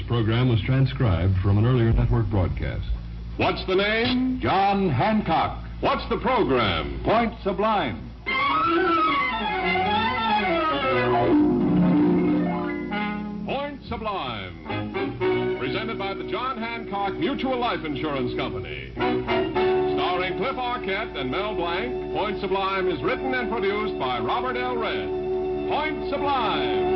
program was transcribed from an earlier network broadcast. What's the name? John Hancock. What's the program? Point Sublime. Point Sublime. Presented by the John Hancock Mutual Life Insurance Company. Starring Cliff Arquette and Mel Blanc, Point Sublime is written and produced by Robert L. Red. Point Sublime.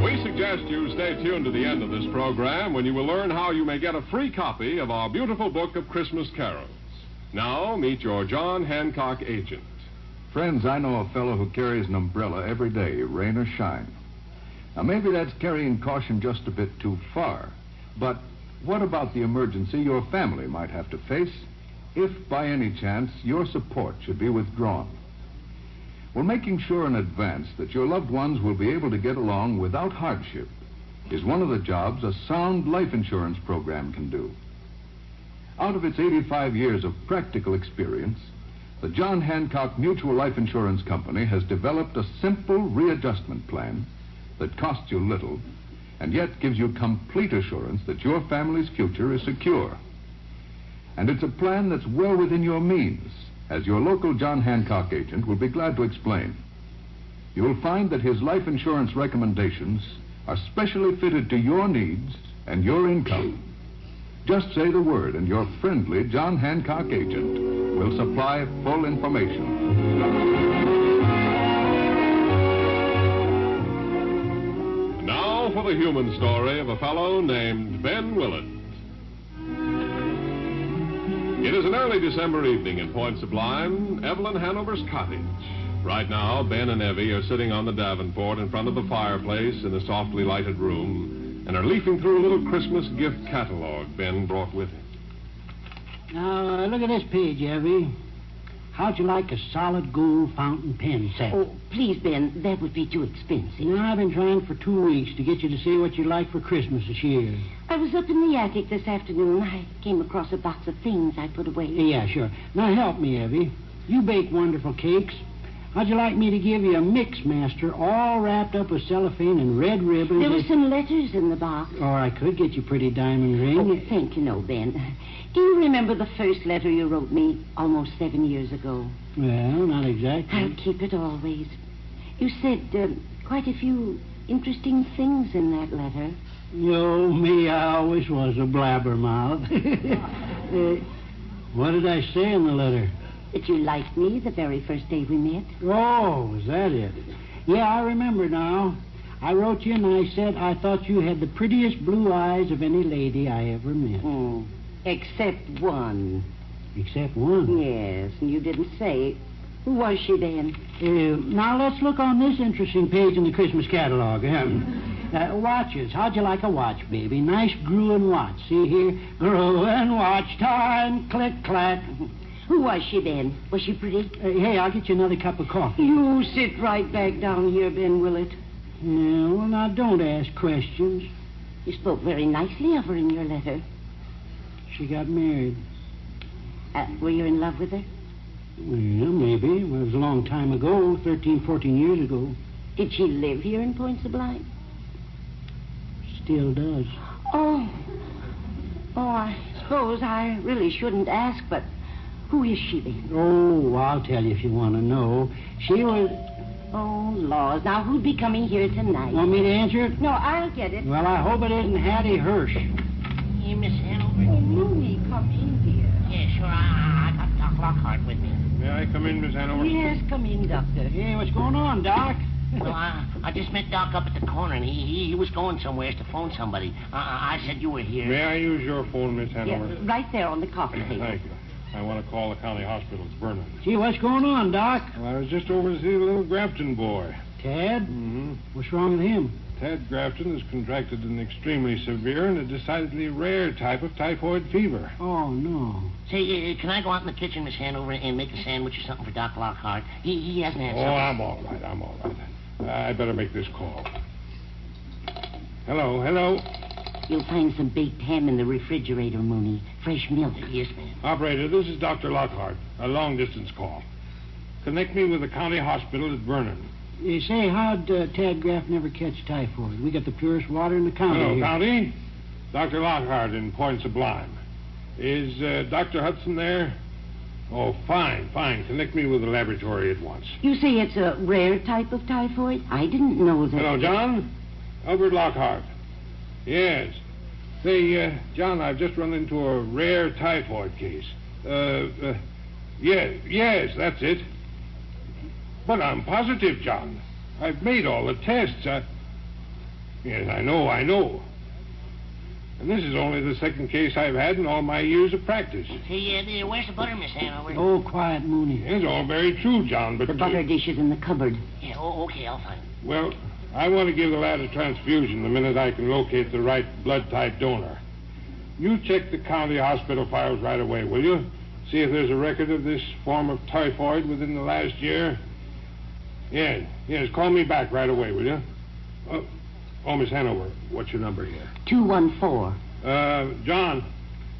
We suggest you stay tuned to the end of this program when you will learn how you may get a free copy of our beautiful book of Christmas carols. Now, meet your John Hancock agent. Friends, I know a fellow who carries an umbrella every day, rain or shine. Now, maybe that's carrying caution just a bit too far. But what about the emergency your family might have to face if, by any chance, your support should be withdrawn? Well, making sure in advance that your loved ones will be able to get along without hardship is one of the jobs a sound life insurance program can do. Out of its 85 years of practical experience, the John Hancock Mutual Life Insurance Company has developed a simple readjustment plan that costs you little and yet gives you complete assurance that your family's future is secure. And it's a plan that's well within your means, as your local John Hancock agent will be glad to explain. You'll find that his life insurance recommendations are specially fitted to your needs and your income. Just say the word, and your friendly John Hancock agent will supply full information. Now for the human story of a fellow named Ben Willett. It is an early December evening in Point Sublime, Evelyn Hanover's cottage. Right now, Ben and Evie are sitting on the davenport in front of the fireplace in the softly lighted room and are leafing through a little Christmas gift catalog Ben brought with him. Now, look at this page, Evie. How'd you like a solid gold fountain pen set? Oh, please, Ben, that would be too expensive. Now, I've been trying for 2 weeks to get you to say what you'd like for Christmas this year. I was up in the attic this afternoon. I came across a box of things I put away. Yeah, sure. Now, help me, Evie. You bake wonderful cakes. How'd you like me to give you a mix master all wrapped up with cellophane and red ribbons? There were some letters in the box. Or I could get you a pretty diamond ring. Oh, thank you, no, Ben. Do you remember the first letter you wrote me almost 7 years ago? Well, not exactly. I'll keep it always. You said quite a few interesting things in that letter. Oh, me, I always was a blabbermouth. What did I say in the letter? That you liked me the very first day we met. Oh, is that it? Yeah, I remember now. I wrote you and I said I thought you had the prettiest blue eyes of any lady I ever met. Except one. Except one? Yes, and you didn't say. Who was she then? Now, let's look on this interesting page in the Christmas catalog. Watches. How'd you like a watch, baby? Nice Gruen watch. See here? Gruen watch time. Click, clack. Who was she then? Was she pretty? Hey, I'll get you another cup of coffee. You sit right back down here, Ben Willett. Yeah, well, now, don't ask questions. You spoke very nicely of her in your letter. She got married. Were you in love with her? Well, maybe. Well, it was a long time ago, 13, 14 years ago. Did she live here in Point Sublime? Still does. Oh, I suppose I really shouldn't ask, but who is she then? Oh, I'll tell you if you want to know. She was... Oh, Lord. Now, who'd be coming here tonight? Want me to answer it? No, I'll get it. Well, I hope it isn't Hattie Hirsch. Hey, Miss Hanover. Oh, Mooney, come in, dear. Yeah, sure. I got Doc Lockhart with me. May I come in, Miss Hanover? Yes, come in, Doctor. Hey, what's going on, Doc? Well, I just met Doc up at the corner, and he was going somewhere to phone somebody. I said you were here. May I use your phone, Miss Hanover? Yeah, right there on the coffee table. Thank you. I want to call the county hospital. It's burning. Gee, what's going on, Doc? Well, I was just over to see the little Grafton boy. Tad? Mm-hmm. What's wrong with him? Tad Grafton has contracted an extremely severe and a decidedly rare type of typhoid fever. Oh, no. Say, can I go out in the kitchen, Miss Hanover, and make a sandwich or something for Doc Lockhart? He hasn't had something. I'm all right. I better make this call. Hello. You'll find some baked ham in the refrigerator, Mooney. Fresh milk. Yes, ma'am. Operator, this is Dr. Lockhart. A long-distance call. Connect me with the county hospital at Vernon. Say, how'd Tad Graff never catch typhoid? We got the purest water in the county Hello, here. County. Dr. Lockhart in Point Sublime. Is Dr. Hudson there? Oh, fine. Connect me with the laboratory at once. You say it's a rare type of typhoid? I didn't know that. Hello, John. Albert Lockhart. Yes. Say, John, I've just run into a rare typhoid case. Yes, that's it. But I'm positive, John. I've made all the tests. Yes, I know. And this is only the second case I've had in all my years of practice. Hey, where's the butter, Miss Hanover? Oh, quiet, Mooney. It's all very true, John, but... The butter dish is in the cupboard. Yeah, okay, I'll find it. Well, I want to give the lad a transfusion the minute I can locate the right blood-type donor. You check the county hospital files right away, will you? See if there's a record of this form of typhoid within the last year. Yes, call me back right away, will you? Oh, Miss Hanover, what's your number here? 214. John,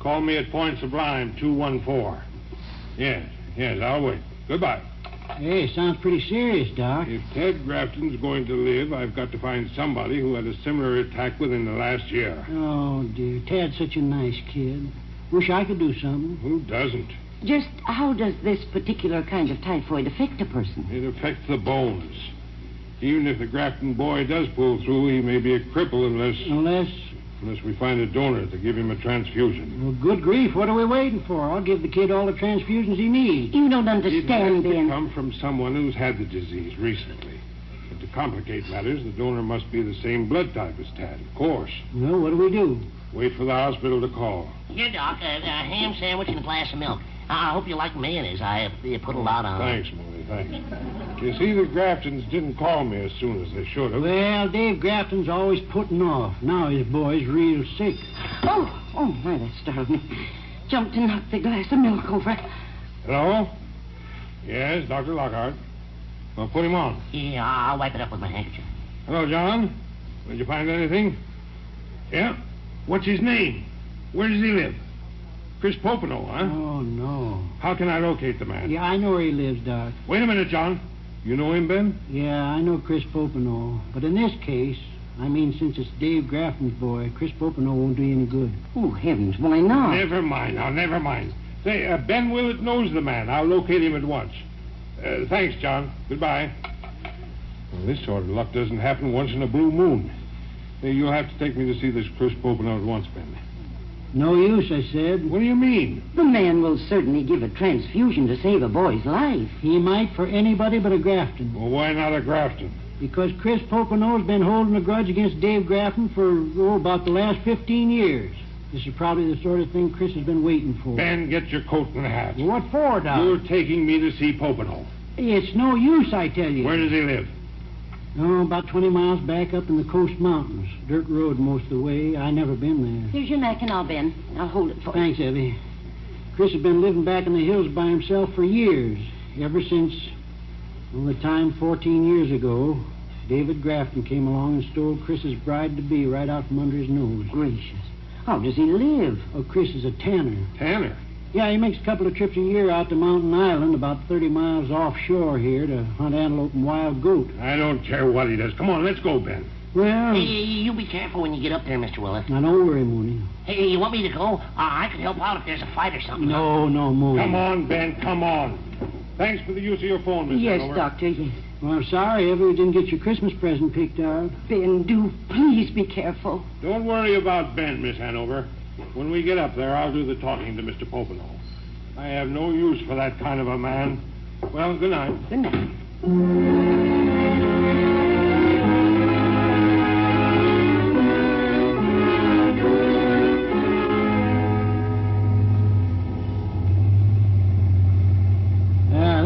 call me at Point Sublime, 214. Yes, I'll wait. Goodbye. Hey, sounds pretty serious, Doc. If Ted Grafton's going to live, I've got to find somebody who had a similar attack within the last year. Oh, dear. Tad's such a nice kid. Wish I could do something. Who doesn't? Just how does this particular kind of typhoid affect a person? It affects the bones. Even if the Grafton boy does pull through, he may be a cripple unless we find a donor to give him a transfusion. Well, good grief, what are we waiting for? I'll give the kid all the transfusions he needs. You don't It understand, has to Ben. come from someone who's had the disease recently. But to complicate matters, the donor must be the same blood type as Tad, of course. Well, what do we do? Wait for the hospital to call. Here, Doc, a ham sandwich and a glass of milk. I hope you like mayonnaise. I put a lot on. Thanks, Mooney, thanks. You see, the Graftons didn't call me as soon as they should have. Well, Dave Grafton's always putting off. Now his boy's real sick. Oh, my, that startled me. Jumped and knocked the glass of milk over. Hello? Yes, Dr. Lockhart. Well, put him on. Yeah, I'll wipe it up with my handkerchief. Hello, John. Did you find anything? Yeah? What's his name? Where does he live? Chris Popenoe, huh? Oh, no. How can I locate the man? Yeah, I know where he lives, Doc. Wait a minute, John. You know him, Ben? Yeah, I know Chris Popenoe. But in this case, since it's Dave Grafton's boy, Chris Popenoe won't do you any good. Oh, heavens, why not? Never mind. Say, Ben Willett knows the man. I'll locate him at once. Thanks, John. Goodbye. Well, this sort of luck doesn't happen once in a blue moon. Hey, you'll have to take me to see this Chris Popenoe at once, Ben. No use, I said. What do you mean? The man will certainly give a transfusion to save a boy's life. He might for anybody but a Grafton. Well, why not a Grafton? Because Chris Popenoe's been holding a grudge against Dave Grafton for, about the last 15 years. This is probably the sort of thing Chris has been waiting for. Ben, get your coat and hat. Well, what for, Doc? You're taking me to see Popenoe. It's no use, I tell you. Where does he live? Oh, about 20 miles back up in the Coast Mountains. Dirt road most of the way. I never been there. Here's your Mackinac, Ben. I'll hold it for you. Thanks, Evie. Chris has been living back in the hills by himself for years. Ever since, the time 14 years ago, David Grafton came along and stole Chris's bride-to-be right out from under his nose. Gracious. How does he live? Oh, Chris is a tanner. Tanner? Yeah, he makes a couple of trips a year out to Mountain Island, about 30 miles offshore here, to hunt antelope and wild goat. I don't care what he does. Come on, let's go, Ben. Well, Hey, you be careful when you get up there, Mr. Willett. now don't worry, Mooney. Hey, you want me to go? I could help out if there's a fight or something. No, Mooney. Come on, Ben, come on. Thanks for the use of your phone, Miss Yes, Hanover. Doctor, yes. Well, I'm sorry, Evie, didn't get your Christmas present picked out. Ben, do please be careful. Don't worry about Ben, Miss Hanover. When we get up there, I'll do the talking to Mr. Popenoe. I have no use for that kind of a man. Well, good night. Good night.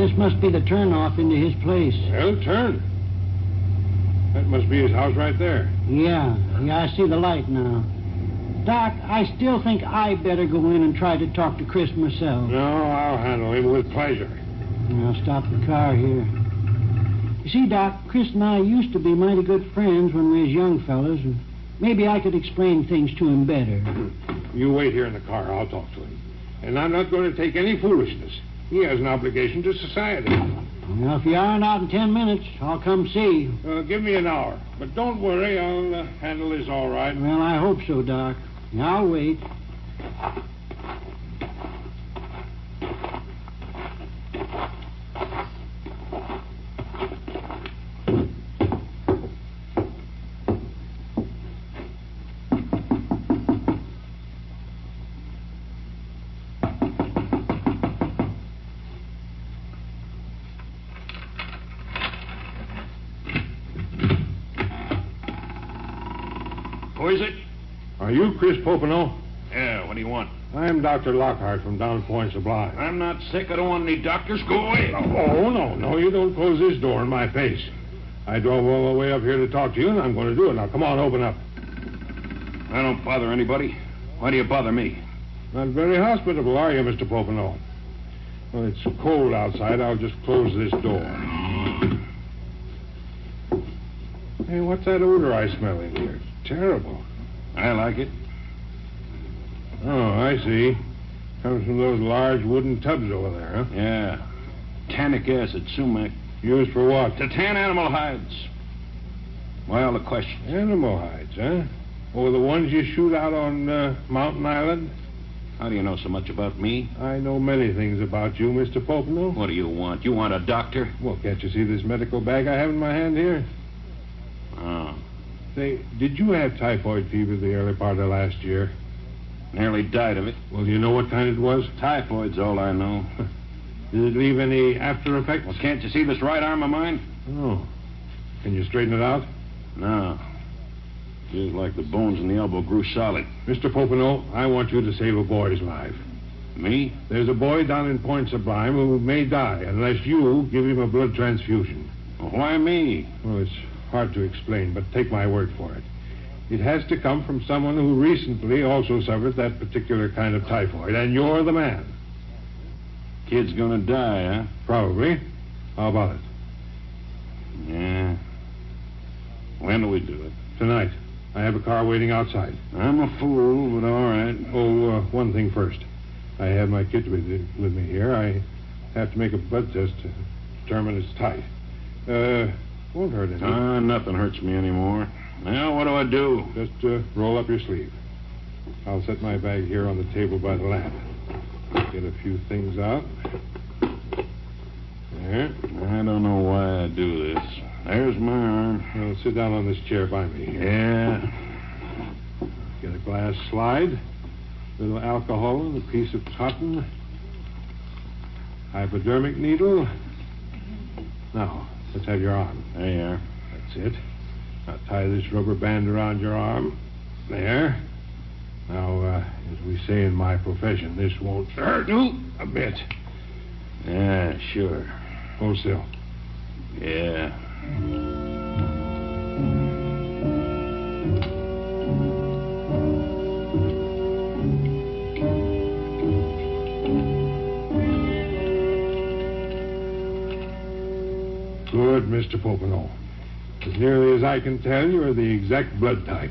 This must be the turnoff into his place. Well, turn. That must be his house right there. Yeah, I see the light now. Doc, I still think I better go in and try to talk to Chris myself. No, I'll handle him with pleasure. I'll stop the car here. You see, Doc, Chris and I used to be mighty good friends when we was young fellas. And Maybe I could explain things to him better. You wait here in the car. I'll talk to him. And I'm not going to take any foolishness. He has an obligation to society. Well, if you aren't out in 10 minutes, I'll come see you. Give me an hour. But don't worry. I'll handle this all right. Well, I hope so, Doc. I'll wait. Who is it? Are you Chris Popenow? Yeah, what do you want? I'm Dr. Lockhart from down Point Sublime. I'm not sick. I don't want any doctors. Go away. Oh, no. You don't close this door in my face. I drove all the way up here to talk to you, and I'm going to do it. Now, come on, open up. I don't bother anybody. Why do you bother me? Not very hospitable, are you, Mr. Popenow? Well, it's cold outside. I'll just close this door. Hey, what's that odor I smell in here? It's terrible. I like it. Oh, I see. Comes from those large wooden tubs over there, huh? Yeah. Tannic acid, sumac. Used for what? To tan animal hides. Well, the question. Animal hides, huh? Oh, the ones you shoot out on Mountain Island? How do you know so much about me? I know many things about you, Mr. Popenow. What do you want? You want a doctor? Well, can't you see this medical bag I have in my hand here? Oh. Say, did you have typhoid fever the early part of last year? Nearly died of it. Well, do you know what kind it was? Typhoid's all I know. Did it leave any after effects? Well, can't you see this right arm of mine? Oh. Can you straighten it out? No. Feels like the bones in the elbow grew solid. Mr. Popenow, I want you to save a boy's life. Me? There's a boy down in Point Sublime who may die unless you give him a blood transfusion. Well, why me? Well, it's hard to explain, but take my word for it. It has to come from someone who recently also suffered that particular kind of typhoid, and you're the man. Kid's gonna die, huh? Probably. How about it? Yeah. When do we do it? Tonight. I have a car waiting outside. I'm a fool, but all right. Oh, one thing first. I have my kit with me here. I have to make a blood test to determine it's tight. Won't hurt any. Nothing hurts me anymore. Now, what do I do? Just roll up your sleeve. I'll set my bag here on the table by the lamp. Get a few things out. There. I don't know why I do this. There's my arm. Well, sit down on this chair by me here. Yeah. Get a glass slide, a little alcohol and a piece of cotton, hypodermic needle. Now, let's have your arm. There you are. That's it. Now tie this rubber band around your arm. There. Now, as we say in my profession, this won't hurt a bit. Yeah, sure. Hold still. Yeah. Good, Mr. Popenow. As nearly as I can tell, you're the exact blood type.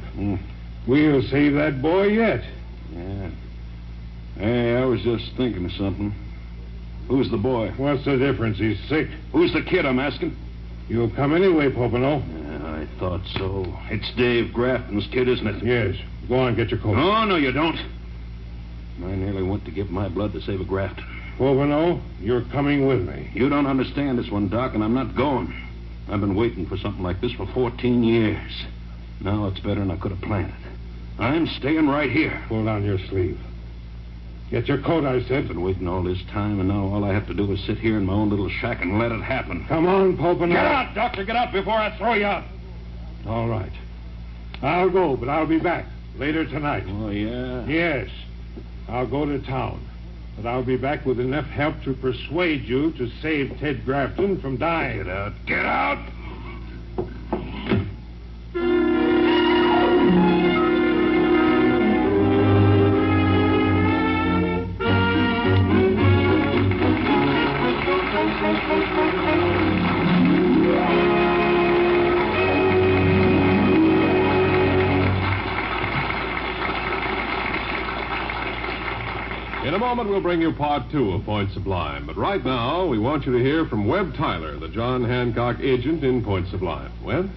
We'll save that boy yet. Yeah. Hey, I was just thinking of something. Who's the boy? What's the difference? He's sick. Who's the kid, I'm asking? You'll come anyway, Popenow. Yeah, I thought so. It's Dave Grafton's kid, isn't it? Yes. Go on, get your coat. Oh, no, you don't. I nearly went to give my blood to save a Grafton. Popenow, you're coming with me. You don't understand this one, Doc, and I'm not going. I've been waiting for something like this for 14 years. Now it's better than I could have planned. I'm staying right here. Pull down your sleeve. Get your coat, I said. I've been waiting all this time, and now all I have to do is sit here in my own little shack and let it happen. Come on, Popenow. Get out, Doctor, get out before I throw you out. All right. I'll go, but I'll be back later tonight. Oh, yeah? Yes. I'll go to town. But I'll be back with enough help to persuade you to save Ted Grafton from dying. Get out. Get out! In a moment, we'll bring you part 2 of Point Sublime. But right now, we want you to hear from Webb Tyler, the John Hancock agent in Point Sublime. Webb?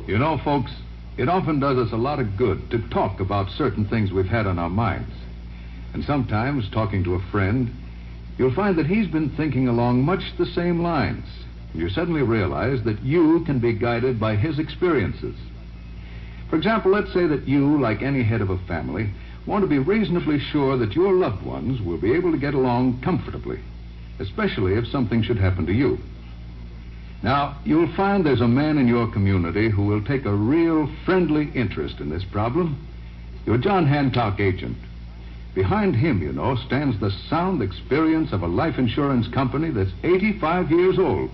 You know, folks, it often does us a lot of good to talk about certain things we've had on our minds. And sometimes, talking to a friend, you'll find that he's been thinking along much the same lines. You suddenly realize that you can be guided by his experiences. For example, let's say that you, like any head of a family, want to be reasonably sure that your loved ones will be able to get along comfortably, especially if something should happen to you. Now, you'll find there's a man in your community who will take a real friendly interest in this problem. Your John Hancock agent. Behind him, you know, stands the sound experience of a life insurance company that's 85 years old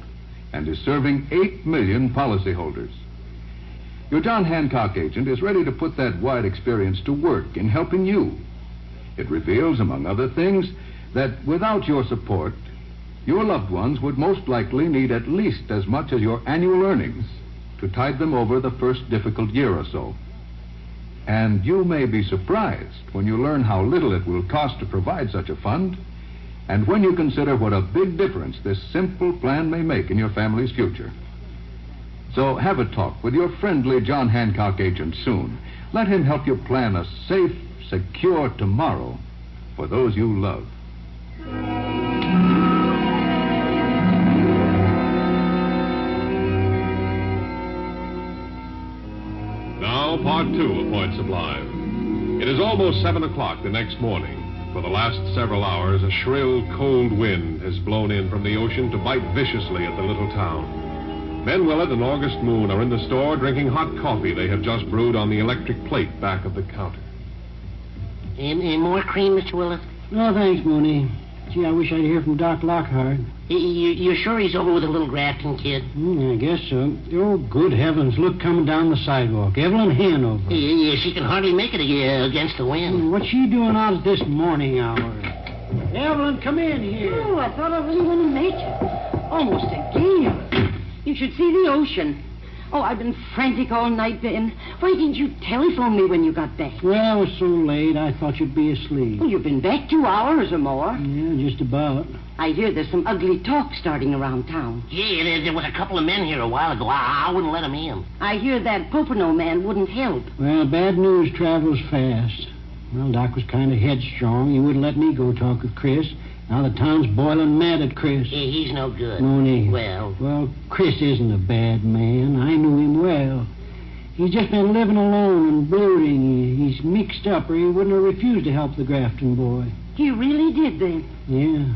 and is serving 8 million policyholders. Your John Hancock agent is ready to put that wide experience to work in helping you. It reveals, among other things, that without your support, your loved ones would most likely need at least as much as your annual earnings to tide them over the first difficult year or so. And you may be surprised when you learn how little it will cost to provide such a fund, and when you consider what a big difference this simple plan may make in your family's future. So have a talk with your friendly John Hancock agent soon. Let him help you plan a safe, secure tomorrow for those you love. Now, part 2 of Point Sublime. It is almost 7 o'clock the next morning. For the last several hours, a shrill, cold wind has blown in from the ocean to bite viciously at the little town. Ben Willett and August Moon are in the store drinking hot coffee they have just brewed on the electric plate back of the counter. Any more cream, Mr. Willett? No, thanks, Mooney. Gee, I wish I'd hear from Doc Lockhart. You sure he's over with a little grafting kid? I guess so. Oh, good heavens, look coming down the sidewalk. Evelyn Hanover. Yeah, she can hardly make it against the wind. What's she doing out at this morning hour? Evelyn, come in here. Oh, I thought I really wouldn't make it. Almost a gale. You should see the ocean. Oh, I've been frantic all night, Ben. Why didn't you telephone me when you got back? Well, it was so late, I thought you'd be asleep. Well, you've been back 2 hours or more. Yeah, just about. I hear there's some ugly talk starting around town. Yeah, there was a couple of men here a while ago. I wouldn't let them in. I hear that Pocono man wouldn't help. Well, bad news travels fast. Well, Doc was kind of headstrong. He wouldn't let me go talk with Chris. Now the town's boiling mad at Chris. Yeah, he's no good. Mooney. Well, Chris isn't a bad man. I knew him well. He's just been living alone and brooding. He's mixed up, or he wouldn't have refused to help the Grafton boy. He really did, then? Yeah.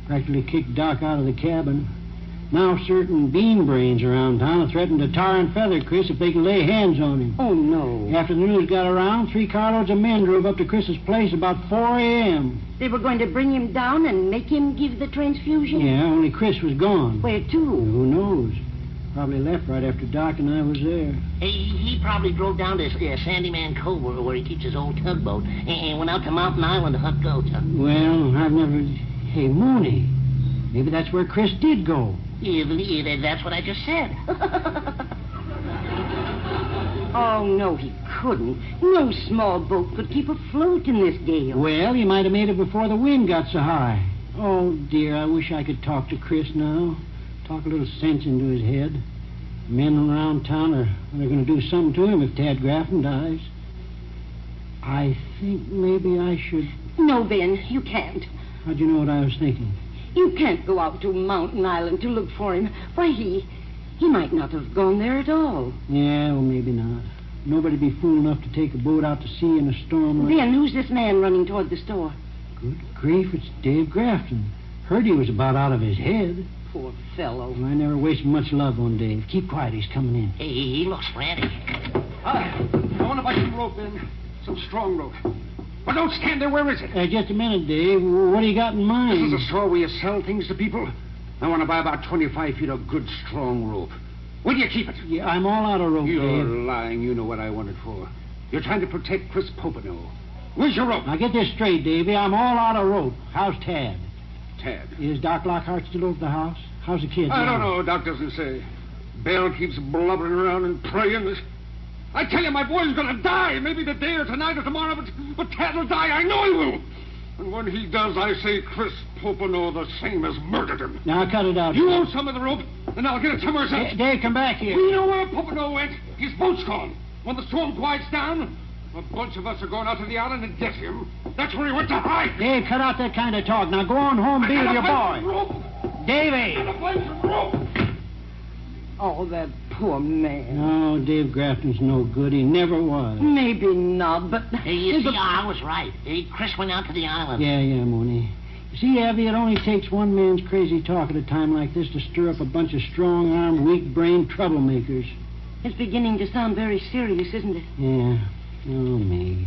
Practically kicked Doc out of the cabin. Now certain bean brains around town threaten to tar and feather Chris if they can lay hands on him. Oh, no. After the news got around, 3 carloads of men drove up to Chris's place about 4 a.m. They were going to bring him down and make him give the transfusion? Yeah, only Chris was gone. Where to? Who knows? Probably left right after Doc and I was there. He probably drove down to Sandyman Cove where he keeps his old tugboat and went out to Mountain Island to hunt goats. Well, I've never... Hey, Mooney, maybe that's where Chris did go. Yeah, that's what I just said. Oh, no, he couldn't. No small boat could keep afloat in this gale. Well, he might have made it before the wind got so high. Oh, dear, I wish I could talk to Chris now. Talk a little sense into his head. Men around town they're going to do something to him if Tad Grafton dies. I think maybe I should... No, Ben, you can't. How'd you know what I was thinking? You can't go out to Mountain Island to look for him. Why, he might not have gone there at all. Yeah, well, maybe not. Nobody'd be fool enough to take a boat out to sea in a storm like... Ben, who's this man running toward the store? Good grief, it's Dave Grafton. Heard he was about out of his head. Poor fellow. I never wasted much love on Dave. Keep quiet, he's coming in. Hey, he looks frantic. I want to buy some rope, Ben. Some strong rope. But don't stand there. Where is it? Just a minute, Dave. What do you got in mind? This is a store where you sell things to people. I want to buy about 25 feet of good, strong rope. Where do you keep it? Yeah, I'm all out of rope, You're Dave. lying. You know what I want it for. You're trying to protect Chris Pocono. Where's your rope? Now, get this straight, Davy. I'm all out of rope. How's Tad? Tad. Is Doc Lockhart still over the house? How's the kids? I don't know. Doc doesn't say. Bell keeps blubbering around and praying. I tell you, my boy's going to die. Maybe today or tonight or tomorrow, but Tad will die. I know he will. And when he does, I say Chris Popino the same as murdered him. Now, cut it out. You Dave. own some of the rope, and I'll get it somewhere else. Dave, come back here. We know where Popino went. His boat's gone. When the storm quiets down, a bunch of us are going out to the island and get him. That's where he went to hide. Dave, cut out that kind of talk. Now, go on home, be with your boy. Davy! Oh, that poor man. No, Dave Grafton's no good. He never was. Maybe not, but... Hey, you see, I was right. Hey, Chris went out to the island. Yeah, Mooney. You see, Abby, it only takes one man's crazy talk at a time like this to stir up a bunch of strong-armed, weak-brained troublemakers. It's beginning to sound very serious, isn't it? Yeah. Oh, me.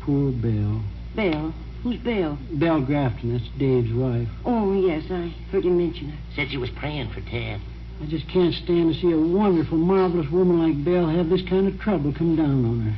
Poor Belle. Belle? Who's Belle? Belle Grafton. That's Dave's wife. Oh, yes, I heard him mention her. Said she was praying for Tad. I just can't stand to see a wonderful, marvelous woman like Belle have this kind of trouble come down on her.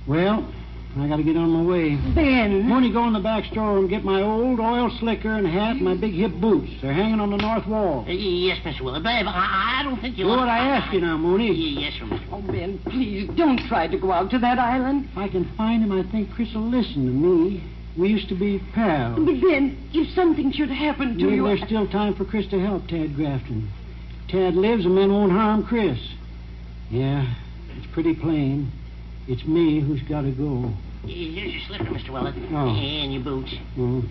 Well, I gotta get on my way. Ben! Mooney, go in the back store and get my old oil slicker and hat and my big hip boots. They're hanging on the north wall. Yes, Mr. Willard. Babe, I don't think you... Do what I ask you now, Mooney. Yes, sir, Mr. Oh, Ben, please, don't try to go out to that island. If I can find him, I think Chris will listen to me. We used to be pals. But then, if something should happen to Maybe you... there's still time for Chris to help Tad Grafton. Tad lives, and men won't harm Chris. Yeah, it's pretty plain. It's me who's got to go. Here's your slipper, Mr. Willard. Oh. And your boots. Oh.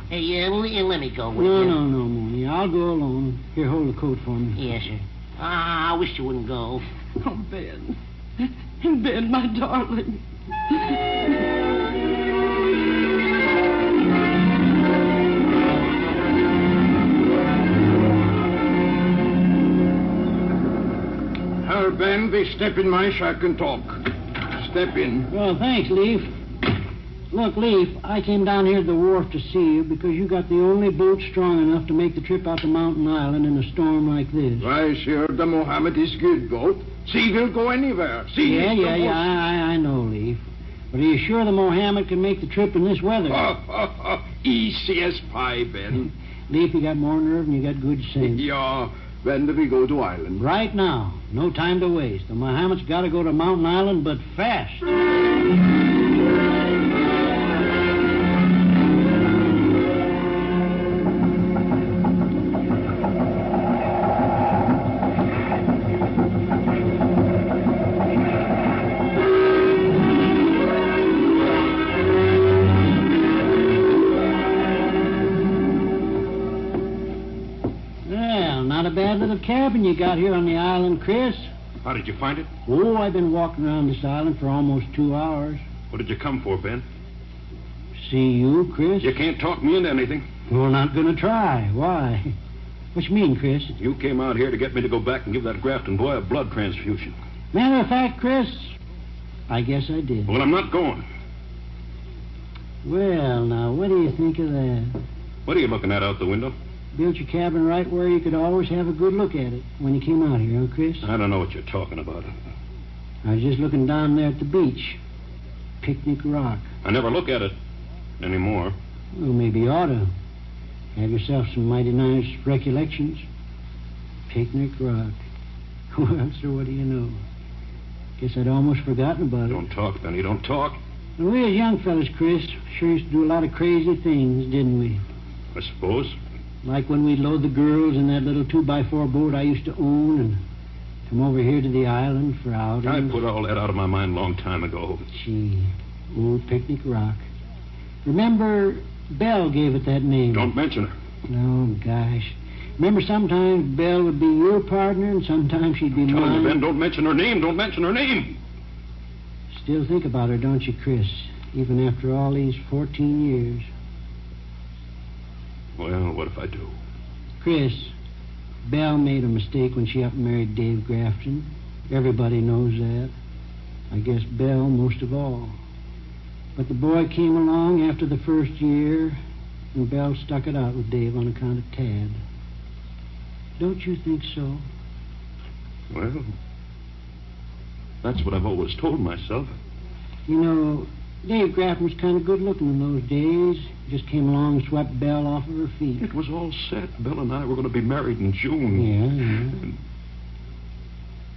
Hey, let me go with you. No, Mooney. I'll go alone. Here, hold the coat for me. Yes, sir. I wish you wouldn't go. Oh, Ben. Ben, my darling. Herr Ben, we step in my shack and talk. Step in. Well, thanks, Leaf. Look, Leaf, I came down here to the wharf to see you because you got the only boat strong enough to make the trip out to Mountain Island in a storm like this. Why, sure, the Mohammed is good boat. She will go anywhere. She Yeah, is the most- I know, Leaf. But are you sure the Mohammed can make the trip in this weather? Easy as pie, Ben. Leaf, you got more nerve and you got good sense. Yeah, when do we go to island? Right now. No time to waste. The Mohammed's got to go to Mountain Island, but fast. Well, not a bad little cabin you got here on the island, Chris. How did you find it? Oh, I've been walking around this island for almost 2 hours. What did you come for, Ben? See you, Chris? You can't talk me into anything. Well, not gonna try. Why? What you mean, Chris? You came out here to get me to go back and give that Grafton boy a blood transfusion. Matter of fact, Chris, I guess I did. Well, I'm not going. Well, now, what do you think of that? What are you looking at out the window? Built your cabin right where you could always have a good look at it when you came out here, huh, Chris? I don't know what you're talking about. I was just looking down there at the beach. Picnic Rock. I never look at it anymore. Well, maybe you ought to. Have yourself some mighty nice recollections. Picnic Rock. Well, so what do you know? Guess I'd almost forgotten about it. Don't talk, Benny, don't talk. Well, we as young fellas, Chris, sure used to do a lot of crazy things, didn't we? I suppose. Like when we'd load the girls in that little 2x4 boat I used to own and come over here to the island for outings. I put all that out of my mind a long time ago. Gee, old Picnic Rock. Remember, Belle gave it that name. Don't mention her. Oh, gosh. Remember, sometimes Belle would be your partner and sometimes she'd be I'm telling mine. you, Ben, don't mention her name. Don't mention her name. Still think about her, don't you, Chris? Even after all these 14 years. Well, what if I do? Chris, Belle made a mistake when she up and married Dave Grafton. Everybody knows that. I guess Belle most of all. But the boy came along after the first year, and Belle stuck it out with Dave on account of Tad. Don't you think so? Well, that's what I've always told myself. You know, Dave Grafton was kind of good looking in those days. Just came along and swept Belle off of her feet. It was all set. Belle and I were going to be married in June. Yeah. And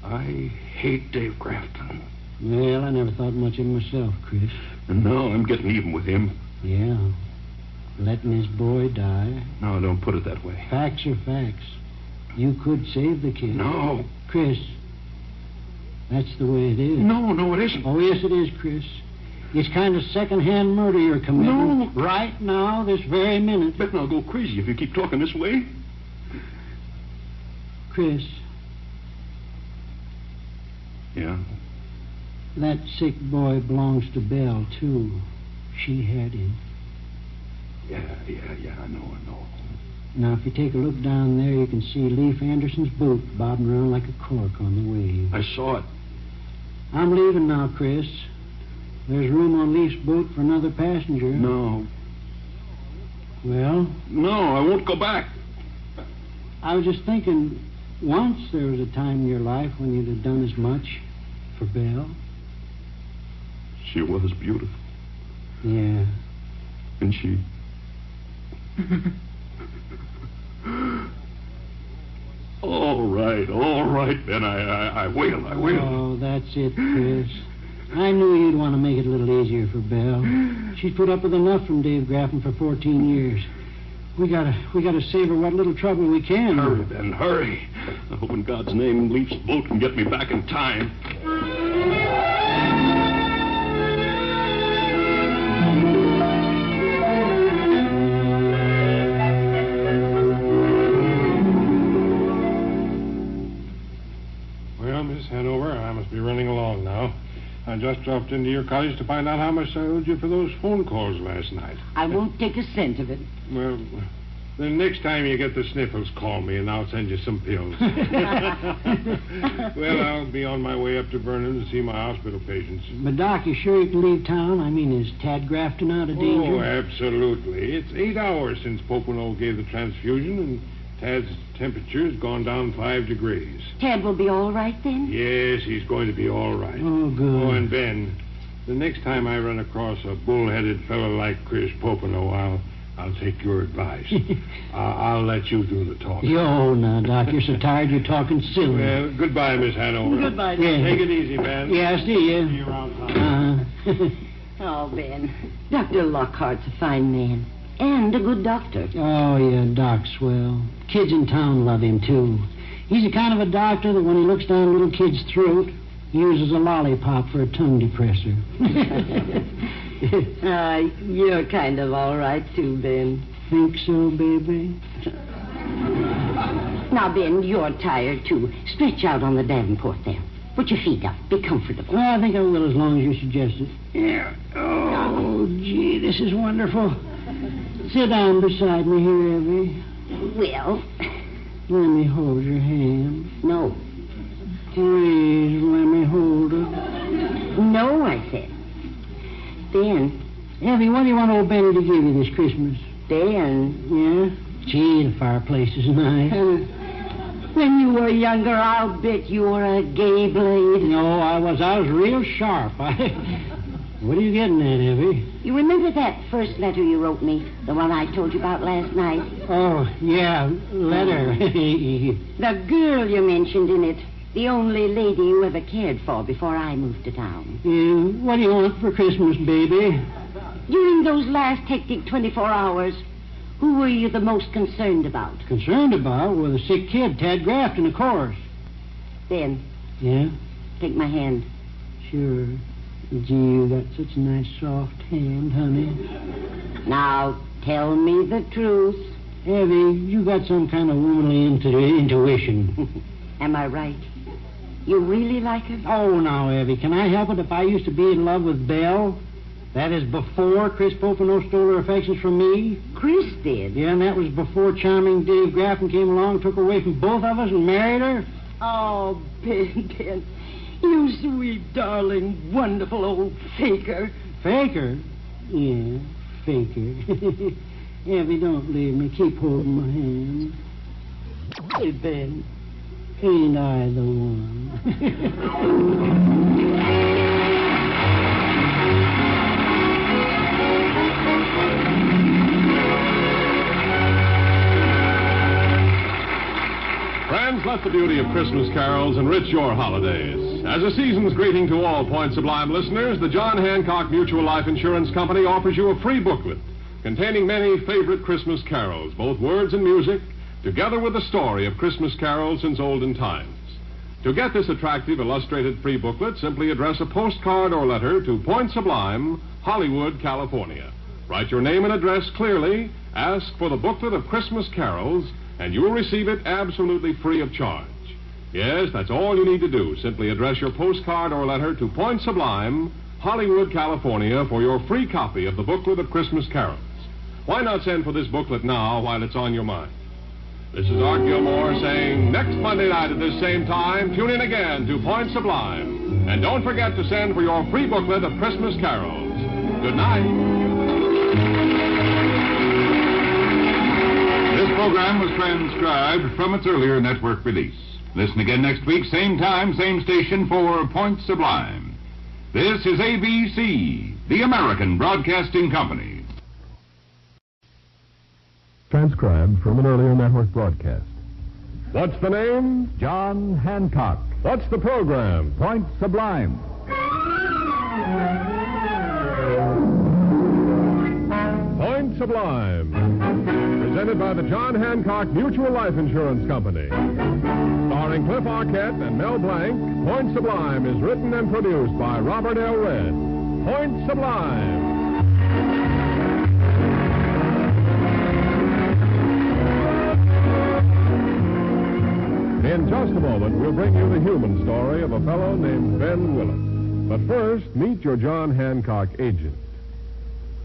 I hate Dave Grafton. Well, I never thought much of him myself, Chris. And now I'm getting even with him. Yeah. Letting his boy die. No, don't put it that way. Facts are facts. You could save the kid. No. Chris, that's the way it is. No, it isn't. Oh, yes, it is, Chris. It's kind of second-hand murder you're committing. No. Right now, this very minute. Bet I'll go crazy if you keep talking this way. Chris. Yeah? That sick boy belongs to Belle, too. She had him. Yeah, I know. Now, if you take a look down there, you can see Leif Anderson's boat bobbing around like a cork on the wave. I saw it. I'm leaving now, Chris. There's room on Leif's boat for another passenger. No. Well? No, I won't go back. I was just thinking, once there was a time in your life when you'd have done as much for Belle. She was beautiful. Yeah. And she... All right, Ben. I will. Oh, that's it, Chris. I knew you'd want to make it a little easier for Belle. She's put up with enough from Dave Graffin for 14 years. We gotta save her what little trouble we can. Hurry, Ben, hurry. I hope in God's name Leif's boat can get me back in time. Well, Miss Hanover, I must be running along now. I just dropped into your cottage to find out how much I owed you for those phone calls last night. I won't take a cent of it. Well, then next time you get the sniffles, call me, and I'll send you some pills. Well, I'll be on my way up to Vernon to see my hospital patients. But, Doc, you sure you can leave town? I mean, is Tad Grafton out of danger? Oh, absolutely. It's 8 hours since Pocono gave the transfusion, and Tad's temperature has gone down 5 degrees. Tad will be all right then? Yes, he's going to be all right. Oh, good. Oh, and Ben, the next time I run across a bull-headed fellow like Chris Pocono, I'll take your advice. I'll let you do the talking. Yo, now, Doc, you're so tired you're talking silly. Well, goodbye, Miss Hanover. Goodbye, Doc. Yeah. Take it easy, Ben. Yeah, see you. See you around town. Oh, Ben, Dr. Lockhart's a fine man. And a good doctor. Oh, yeah, Doc's swell. Kids in town love him, too. He's the kind of a doctor that when he looks down a little kid's throat, uses a lollipop for a tongue depressor. You're kind of all right, too, Ben. Think so, baby? Now, Ben, you're tired, too. Stretch out on the davenport there. Put your feet up. Be comfortable. Well, I think I will as long as you suggest it. Yeah. Oh, gee, this is wonderful. Sit down beside me here, Evie. Well, Let me hold your hand. no. Please, let me hold it. No, I said. Ben, Evie, what do you want old Benny to give you this Christmas? Ben. Yeah? Gee, the fireplace is nice. When you were younger, I'll bet you were a gay blade. No, I was real sharp. What are you getting at, Evie? You remember that first letter you wrote me? The one I told you about last night? Oh, yeah, letter. The girl you mentioned in it. The only lady you ever cared for before I moved to town. What do you want for Christmas, baby? During those last hectic 24 hours, who were you the most concerned about? Concerned about? Well, the sick kid, Tad Grafton, of course. Ben, Yeah? take my hand. Sure. Gee, you got such a nice soft hand, honey. Now, tell me the truth. Evie, you got some kind of womanly intuition. Am I right? You really like her? Oh, now, Evie, can I help it if I used to be in love with Belle? That is before Chris Pocono stole her affections from me. Chris did. Yeah, and that was before charming Dave Graffin came along, took her away from both of us and married her. Oh, Ben. You sweet, darling, wonderful old faker. Faker? Yeah, faker. Evie, don't leave me. Keep holding my hand. Hey, Ben. Ain't I the one? Friends, let the beauty of Christmas carols enrich your holidays. As a season's greeting to all Point Sublime listeners, the John Hancock Mutual Life Insurance Company offers you a free booklet containing many favorite Christmas carols, both words and music, together with the story of Christmas carols since olden times. To get this attractive illustrated free booklet, simply address a postcard or letter to Point Sublime, Hollywood, California. Write your name and address clearly, ask for the booklet of Christmas carols, and you will receive it absolutely free of charge. Yes, that's all you need to do. Simply address your postcard or letter to Point Sublime, Hollywood, California, for your free copy of the booklet of Christmas carols. Why not send for this booklet now while it's on your mind? This is Art Gilmore saying next Monday night at this same time, tune in again to Point Sublime. And don't forget to send for your free booklet of Christmas carols. Good night. This program was transcribed from its earlier network release. Listen again next week, same time, same station for Point Sublime. This is ABC, the American Broadcasting Company. Transcribed from an earlier network broadcast. What's the name? John Hancock. What's the program? Point Sublime. Point Sublime. Presented by the John Hancock Mutual Life Insurance Company. Starring Cliff Arquette and Mel Blanc, Point Sublime is written and produced by Robert L. Red. Point Sublime. In just a moment, we'll bring you the human story of a fellow named Ben Willett. But first, meet your John Hancock agent.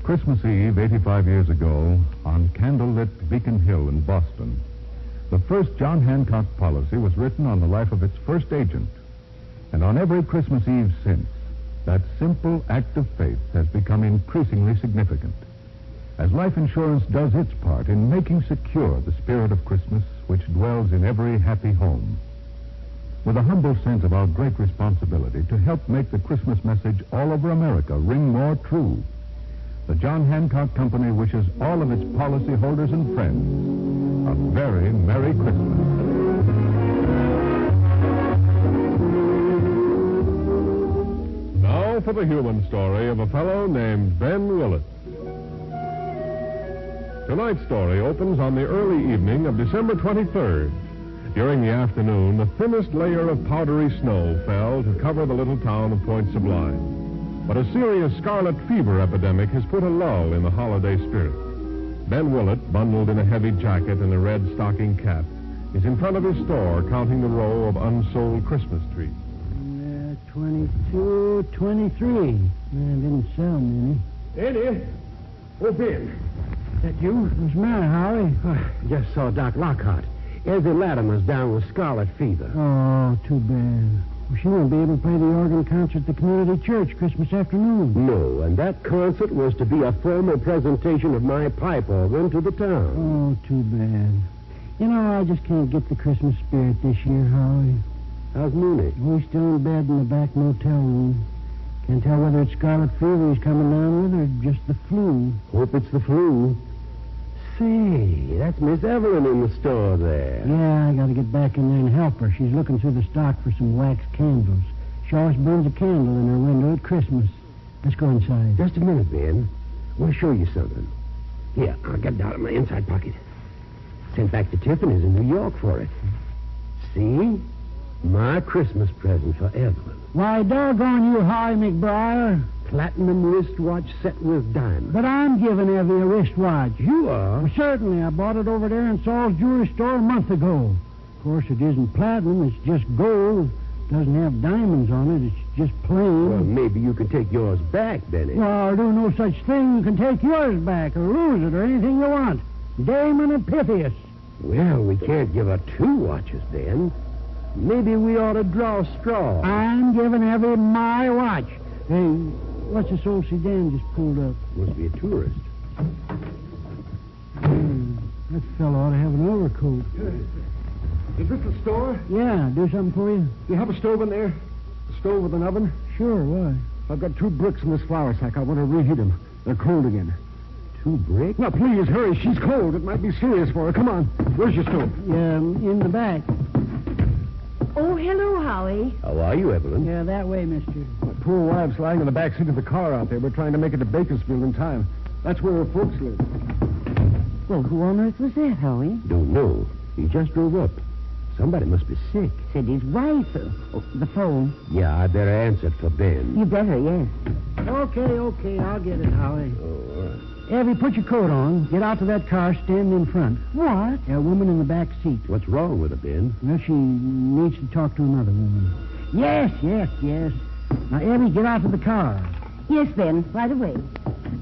Christmas Eve, 85 years ago, on candlelit Beacon Hill in Boston, the first John Hancock policy was written on the life of its first agent. And on every Christmas Eve since, that simple act of faith has become increasingly significant, as life insurance does its part in making secure the spirit of Christmas which dwells in every happy home. With a humble sense of our great responsibility to help make the Christmas message all over America ring more true, the John Hancock Company wishes all of its policyholders and friends a very Merry Christmas. Now for the human story of a fellow named Ben Willett. Tonight's story opens on the early evening of December 23rd. During the afternoon, the thinnest layer of powdery snow fell to cover the little town of Point Sublime. But a serious scarlet fever epidemic has put a lull in the holiday spirit. Ben Willett, bundled in a heavy jacket and a red stocking cap, is in front of his store counting the row of unsold Christmas trees. 22, 23. Man, didn't sell many. Eddie? Oh, Ben. That you? What's the matter, Howie? Just saw Doc Lockhart. Ezzy Latimer's down with scarlet fever. Oh, too bad. Well, she won't be able to play the organ concert at the community church Christmas afternoon. No, and that concert was to be a formal presentation of my pipe organ to the town. Oh, too bad. You know, I just can't get the Christmas spirit this year, Howie. How's Mooney? We're still in bed in the back motel room. Can't tell whether it's scarlet fever he's coming down with or just the flu. Hope it's the flu. Say, that's Miss Evelyn in the store there. Yeah, I got to get back in there and help her. She's looking through the stock for some wax candles. She always burns a candle in her window at Christmas. Let's go inside. Just a minute, Ben. I want to show you something. Here, I'll get it out of my inside pocket. Sent back to Tiffany's in New York for it. See? My Christmas present for Evelyn. Why, doggone you, Howie McBriar. Platinum wristwatch set with diamonds. But I'm giving Evie a wristwatch. You are? Well, certainly. I bought it over there in Saul's jewelry store a month ago. Of course, it isn't platinum. It's just gold. It doesn't have diamonds on it. It's just plain. Well, maybe you can take yours back, Benny. Well, I'll do no such thing. You can take yours back or lose it or anything you want. Damon and Pythias. Well, we can't give her two watches, Ben. Maybe we ought to draw a straw. I'm giving Evie my watch. Hey, what's this old sedan just pulled up? Must be a tourist. That fellow ought to have an overcoat. Is this the store? Yeah, do something for you? You have a stove in there? A stove with an oven? Sure, why? I've got 2 bricks in this flour sack. I want to reheat them. They're cold again. 2 bricks? Well, please, hurry. She's cold. It might be serious for her. Come on. Where's your stove? In the back. Oh, hello, Howie. How are you, Evelyn? Yeah, that way, mister. My poor wife's lying in the back seat of the car out there. We're trying to make it to Bakersfield in time. That's where her folks live. Well, who on earth was that, Howie? Don't know. He just drove up. Somebody must be sick. Said his wife. The phone. Yeah, I better answer it for Ben. You better, yes. Okay, I'll get it, Howie. Oh, all right. Evie, put your coat on. Get out to that car, stand in front. What? A woman in the back seat. What's wrong with her, Ben? Well, she needs to talk to another woman. Yes. Now, Evie, get out to the car. Yes, Ben, right away.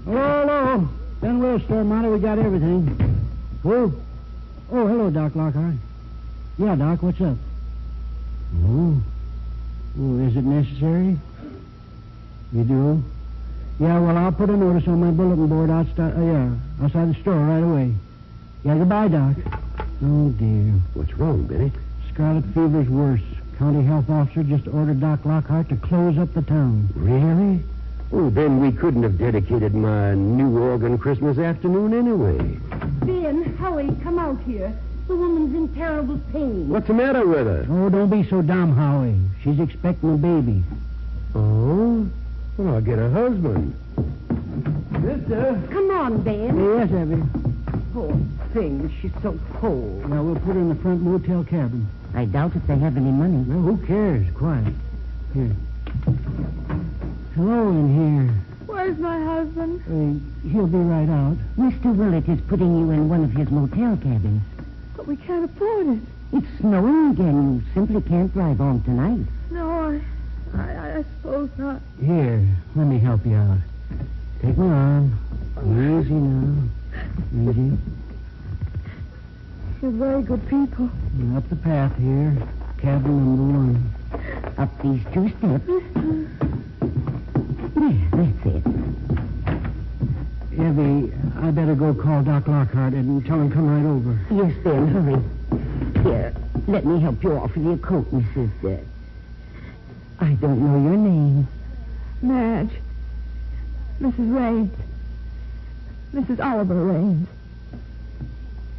Hello. Ben Willster, Monty, we got everything. Who? Oh, hello, Doc Lockhart. Yeah, Doc, what's up? Oh, is it necessary? You do? Yeah, well, I'll put a notice on my bulletin board outside the store right away. Yeah, goodbye, Doc. Oh, dear. What's wrong, Benny? Scarlet fever's worse. County health officer just ordered Doc Lockhart to close up the town. Really? Oh, then we couldn't have dedicated my new organ Christmas afternoon anyway. Ben, Howie, come out here. The woman's in terrible pain. What's the matter with her? Oh, don't be so dumb, Howie. She's expecting a baby. Oh? Well, I'll get a husband. Mister? Come on, Ben. Yes, Evie. Poor thing, she's so cold. Now, we'll put her in the front motel cabin. I doubt if they have any money. Well, who cares? Quiet. Here. Hello in here. Where's my husband? He'll be right out. Mr. Willett is putting you in one of his motel cabins. But we can't afford it. It's snowing again. You simply can't drive home tonight. No, I suppose not. Here, let me help you out. Take my arm. Easy now. Easy. You're very good people. And up the path here. Cabin number 1. Up these 2 steps. Yeah, that's it. Evie, I better go call Doc Lockhart and tell him come right over. Yes, Ben, hurry. Here, let me help you off with your coat, Mrs. I don't know your name. Madge. Mrs. Raines. Mrs. Oliver Raines.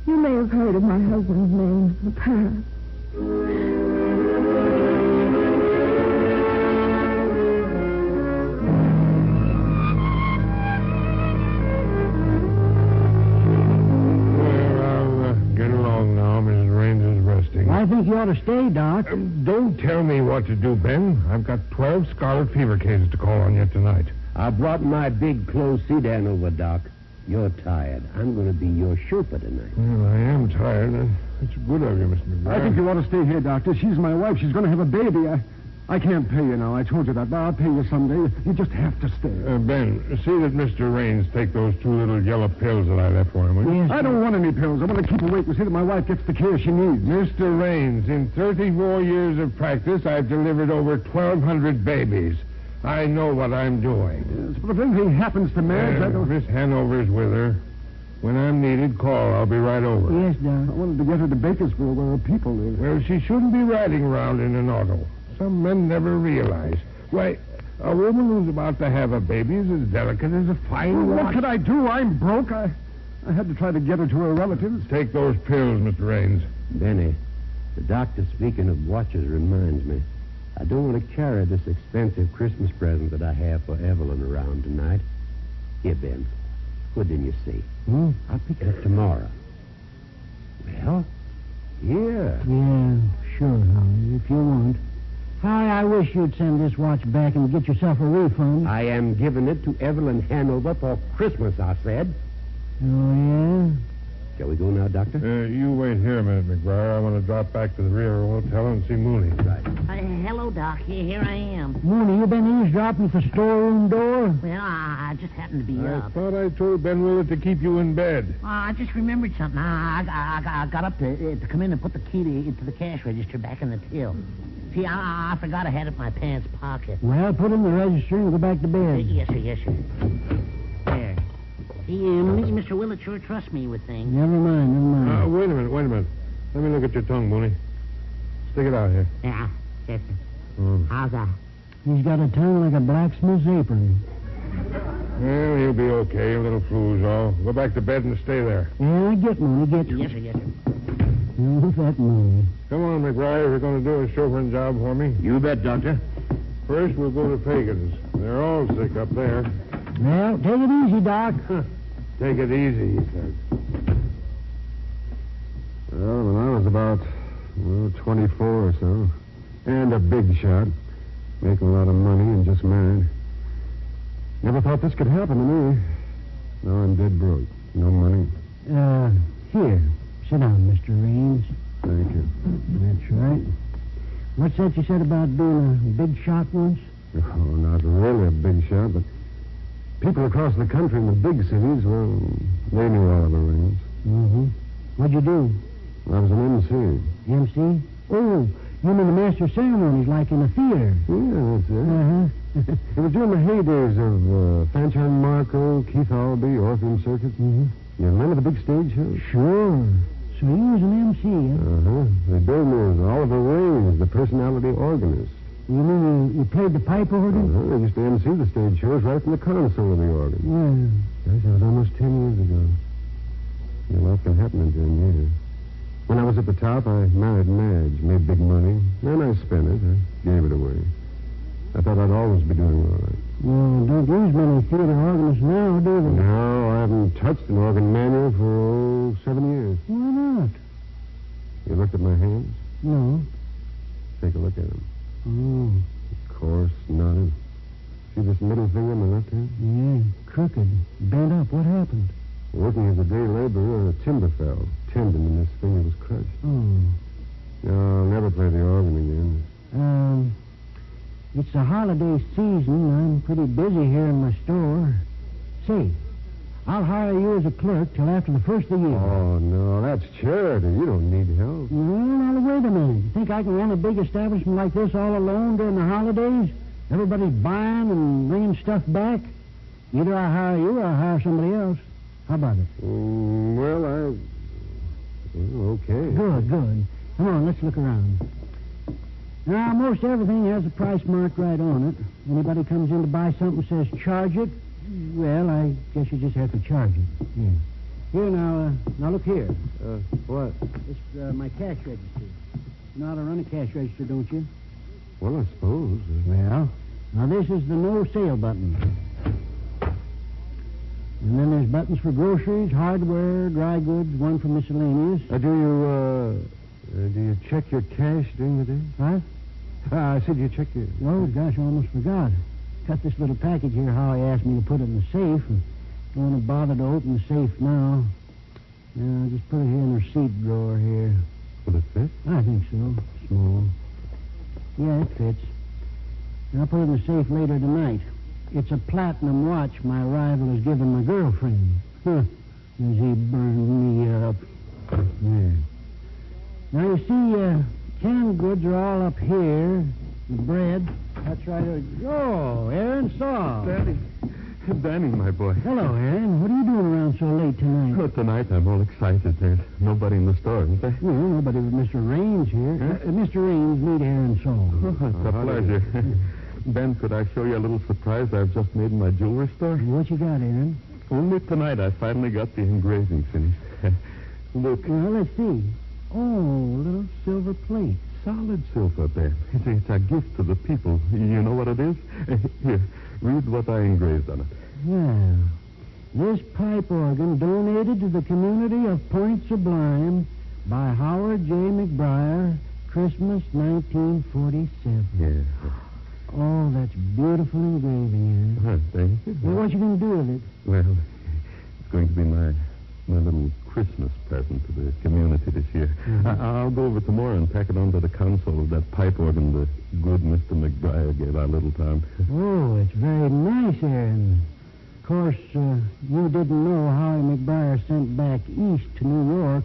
You may have heard of my husband's name in the past. I think you ought to stay, Doc. Don't tell me what to do, Ben. I've got 12 scarlet fever cases to call on yet tonight. I brought my big closed sedan over, Doc. You're tired. I'm going to be your chauffeur tonight. Well, I am tired. That's good of you, Mr. McGrath. I think you ought to stay here, Doctor. She's my wife. She's going to have a baby. I can't pay you now. I told you that, but I'll pay you someday. You just have to stay. Ben, see that Mr. Raines take those 2 little yellow pills that I left for him, will you? Yes, I don't want any pills. I want to keep awake to see that my wife gets the care she needs. Mr. Raines, in 34 years of practice, I've delivered over 1,200 babies. I know what I'm doing. Yes, but if anything happens to Madge, I don't... Miss Hanover's with her. When I'm needed, call. I'll be right over. Yes, Doc. I wanted to get her to Bakersfield where her people live. Well, she shouldn't be riding around in an auto. Some men never realize. Why, a woman who's about to have a baby is as delicate as a fine Well, watch. what could I do? I'm broke. I had to try to get her to her relatives. Take those pills, Mr. Raines. Benny, the doctor speaking of watches reminds me. I don't want to carry this expensive Christmas present that I have for Evelyn around tonight. Here, Ben. What didn't you see? I'll pick it up tomorrow. Well, here. Yeah, sure, Howie, if you want. Howie, I wish you'd send this watch back and get yourself a refund. I am giving it to Evelyn Hanover for Christmas, I said. Oh, yeah? Shall we go now, Doctor? You wait here a minute, McGuire. I want to drop back to the rear hotel and see Mooney. Right. Hello, Doc. Here I am. Mooney, you been eavesdropping at the storeroom door? Well, I just happened to be I up. thought I told Ben Willett to keep you in bed. I just remembered something. I got up to come in and put the key into the cash register back in the till. See, I forgot I had it in my pants pocket. Well, put in the register and go back to bed. Yes, sir. There. See, Mr. Willett sure trusts me with things. Never mind. Wait a minute. Let me look at your tongue, Mooney. Stick it out here. Yeah, yes, sir. How's that? He's got a tongue like a blacksmith's apron. Well, he'll be okay. A little flu's all. Go back to bed and stay there. Yeah, get Mooney, get. Yes, sir. Who's that Mooney? Come on, McBride. You're going to do a chauffeuring job for me. You bet, Doctor. First, we'll go to Pagan's. They're all sick up there. Well, take it easy, Doc. Take it easy, he says. Well, when I was about 24 or so, and a big shot, making a lot of money and just married, never thought this could happen to me. Now I'm dead broke. No money. Here. Sit down, Mr. Raines. Thank you. That's right. What's that you said about being a big shot once? Oh, not really a big shot, but people across the country in the big cities, well, they knew Oliver Raines. Mm-hmm. What'd you do? I was an MC. MC? Oh, you mean the master of ceremonies, like in a theater? Yeah, that's it. Uh-huh. It was during the heydays of Fanchon Marco, Keith Albee, Orpheum Circus. Mm-hmm. You remember the big stage shows? Sure. So you was an MC, huh? Uh-huh. They billed me as Oliver Raines, the personality organist. You mean you played the pipe organ? Uh-huh. I used to MC the stage shows right from the console of the organ. Yeah. Yes, that was almost 10 years ago. A lot can happen in 10 years. When I was at the top, I married Madge, made big money. Then I spent it. I gave it away. I thought I'd always be doing all right. Well, don't use many theater organists now, do they? No, I haven't touched an organ manual for 7 years. Why not? You looked at my hands? No. Take a look at them. Oh. Coarse, knotted. See this middle finger on my left hand? Yeah, crooked, bent up. What happened? Working as a day laborer, a timber fell. Tendon in this finger was crushed. Oh. No, I'll never play the organ again. It's the holiday season. I'm pretty busy here in my store. Say, I'll hire you as a clerk till after the first of the year. Oh, no, that's charity. You don't need help. Well, now, wait a minute. You think I can run a big establishment like this all alone during the holidays? Everybody's buying and bringing stuff back? Either I hire you or I hire somebody else. How about it? Well, okay. Good. Come on, let's look around. Now, most everything has a price marked right on it. Anybody comes in to buy something and says, charge it, well, I guess you just have to charge it. Yeah. Here, now look here. What? It's my cash register. You know how to run a cash register, don't you? Well, I suppose. Well, now this is the no sale button. And then there's buttons for groceries, hardware, dry goods, one for miscellaneous. Do you check your cash during the day? Huh? I said you check your... Oh, gosh, I almost forgot. Cut this little package here. Howie asked me to put it in the safe. And don't want to bother to open the safe now. Yeah, just put it here in the receipt drawer here. Will it fit? I think so. Small. Yeah, it fits. And I'll put it in the safe later tonight. It's a platinum watch my rival has given my girlfriend. Huh. As he burned me up. There. Now, you see, canned goods are all up here. The bread. That's right. Oh, Aaron Saw. Danny, my boy. Hello, Aaron. What are you doing around so late tonight? Oh, tonight I'm all excited. There's nobody in the store, isn't there? No, nobody but Mr. Raines here. Mr. Raines, meet Aaron Saw. Oh, it's a pleasure. Ben, could I show you a little surprise I've just made in my jewelry store? What you got, Aaron? Only tonight I finally got the engraving finished. Look. Well, let's see. Oh, little silver plate. Solid silver, Ben. It's a gift to the people. You know what it is? Here, read what I engraved on it. Yeah. This pipe organ donated to the community of Point Sublime by Howard J. McBriar, Christmas 1947. Yeah. Oh, that's beautiful engraving, Aaron. Thank you. Well, what you going to do with it? Well, it's going to be my little Christmas present to the community this year. Mm-hmm. I'll go over tomorrow and tack it onto the console of that pipe organ the good Mr. McBriar gave our little town. Oh, it's very nice, Aaron. Of course, you didn't know Howie McBriar sent back east to New York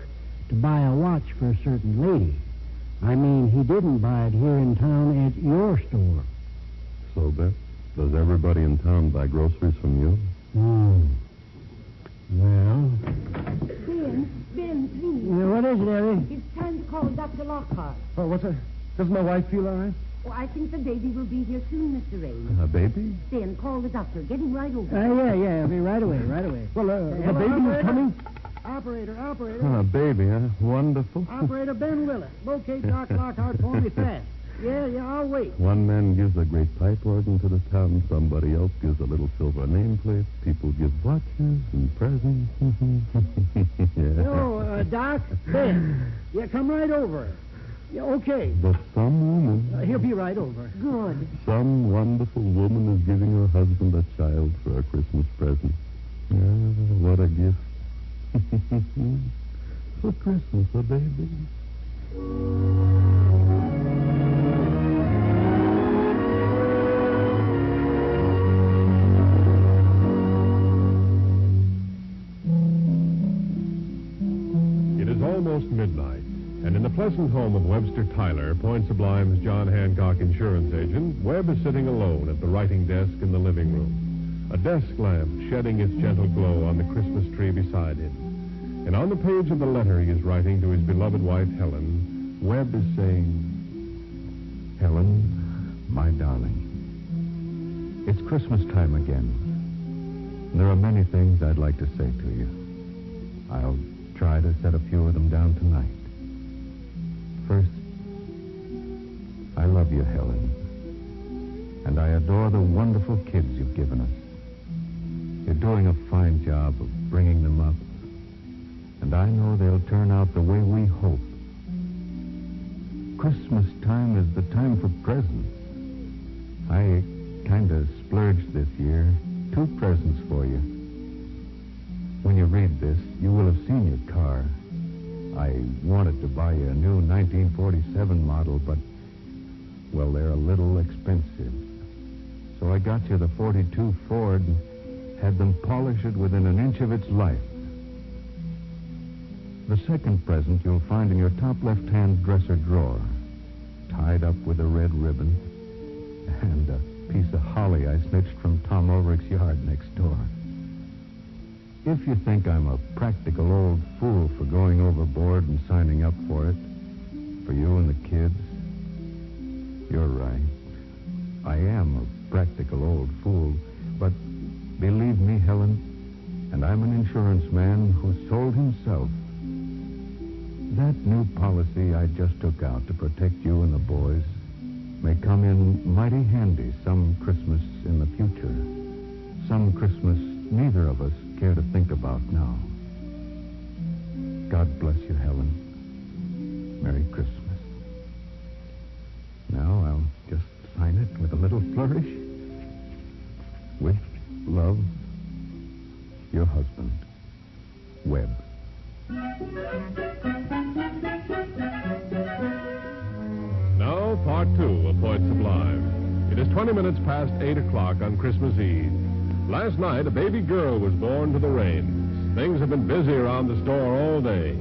to buy a watch for a certain lady. I mean, he didn't buy it here in town at your store. So, Beth, does everybody in town buy groceries from you? Well... Ben, please. What is it, Ellie? It's time to call Dr. Lockhart. Oh, what's that? Does my wife feel all right? Oh, I think the baby will be here soon, Mr. Raines. A baby? Ben, call the doctor. Get him right over. Yeah. I'll be right away. Well, the baby is coming? Operator. A baby, huh? Wonderful. Operator Ben Willis. Locate Doc Lockhart for me fast. Yeah, I'll wait. One man gives a great pipe organ to the town. Somebody else gives a little silver nameplate. People give watches and presents. Yeah. No, Doc, Ben. Yeah, come right over. Yeah, okay. But some woman... He'll be right over. Good. Some wonderful woman is giving her husband a child for a Christmas present. What a gift. For Christmas, a baby. It is almost midnight, and in the pleasant home of Webster Tyler, Point Sublime's John Hancock insurance agent, Webb is sitting alone at the writing desk in the living room, a desk lamp shedding its gentle glow on the Christmas tree beside him. And on the page of the letter he is writing to his beloved wife, Helen, Webb is saying, Helen, my darling, it's Christmas time again. There are many things I'd like to say to you. I'll try to set a few of them down tonight. First, I love you, Helen. And I adore the wonderful kids you've given us. You're doing a fine job of bringing them up. And I know they'll turn out the way we hope. Christmas time is the time for presents. I kind of splurged this year. 2 presents for you. When you read this, you will have seen your car. I wanted to buy you a new 1947 model, but, well, they're a little expensive. So I got you the 42 Ford and had them polish it within an inch of its life. The second present you'll find in your top left-hand dresser drawer, tied up with a red ribbon and a piece of holly I snitched from Tom Ulrich's yard next door. If you think I'm a practical old fool for going overboard and signing up for it, for you and the kids, you're right. I am a practical old fool, but believe me, Helen, and I'm an insurance man who sold himself. That new policy I just took out to protect you and the boys may come in mighty handy some Christmas in the future. Some Christmas neither of us care to think about now. God bless you, Helen. Merry Christmas. Now I'll just sign it with a little flourish. With love, your husband, Webb. Now, part 2 of Point Sublime. It is 20 minutes past 8 o'clock on Christmas Eve. Last night, a baby girl was born to the rains. Things have been busy around the store all day.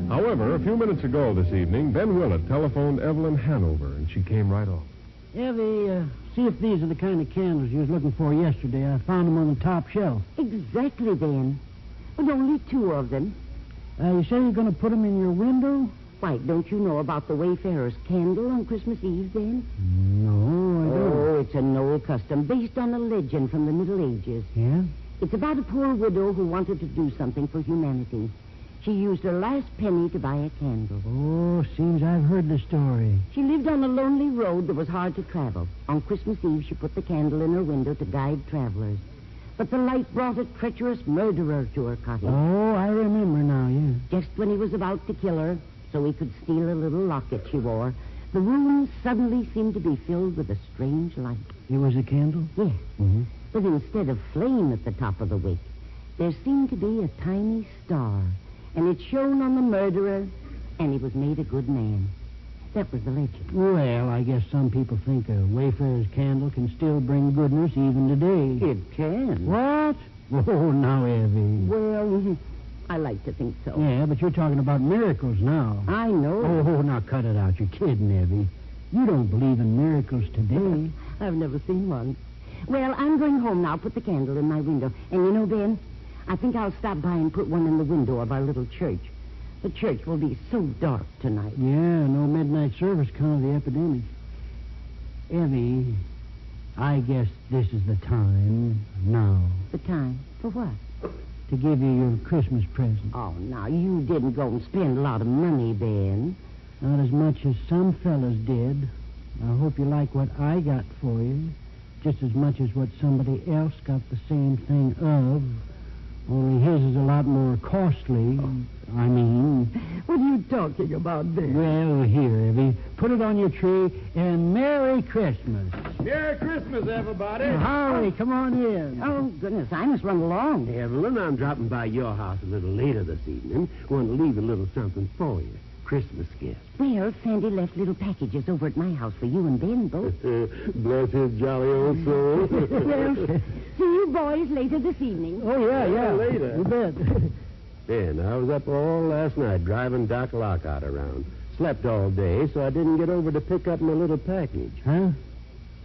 However, a few minutes ago this evening, Ben Willett telephoned Evelyn Hanover, and she came right off. Evie, see if these are the kind of candles you was looking for yesterday. I found them on the top shelf. Exactly, Ben. But only 2 of them. You say you're going to put them in your window? Why, don't you know about the Wayfarer's candle on Christmas Eve, Ben? No, I don't. Oh, it's an old custom based on a legend from the Middle Ages. Yeah? It's about a poor widow who wanted to do something for humanity. She used her last penny to buy a candle. Oh, seems I've heard the story. She lived on a lonely road that was hard to travel. On Christmas Eve, she put the candle in her window to guide travelers. But the light brought a treacherous murderer to her cottage. Oh, I remember now, yeah. Just when he was about to kill her, so he could steal a little locket she wore, the room suddenly seemed to be filled with a strange light. It was a candle? Yes. Mm-hmm. But instead of flame at the top of the wick, there seemed to be a tiny star, and it shone on the murderer, and he was made a good man. That was the legend. Well, I guess some people think a Wayfarer's candle can still bring goodness even today. It can. What? Oh, now, Evie. Well, I like to think so. Yeah, but you're talking about miracles now. I know. Oh, now cut it out. You're kidding, Evie. You don't believe in miracles today. I've never seen one. Well, I'm going home now. Put the candle in my window. And you know, Ben, I think I'll stop by and put one in the window of our little church. The church will be so dark tonight. Yeah, no midnight service kind of the epidemic. Evie, I guess this is the time now. The time? For what? To give you your Christmas present. Oh, now, you didn't go and spend a lot of money, Ben. Not as much as some fellas did. I hope you like what I got for you, just as much as what somebody else got the same thing of. Only his is a lot more costly. I mean... What are you talking about there? Well, here, Evie, put it on your tree, and Merry Christmas. Merry Christmas, everybody. Hurry, come on in. Oh, goodness, I must run along. Evelyn, I'm dropping by your house a little later this evening. Want to leave a little something for you. Christmas gift. Well, Sandy left little packages over at my house for you and Ben, both. Bless his jolly old soul. Well, see you boys later this evening. Oh, yeah. Later. You bet. Ben, I was up all last night driving Doc Lockhart around. Slept all day, so I didn't get over to pick up my little package. Huh?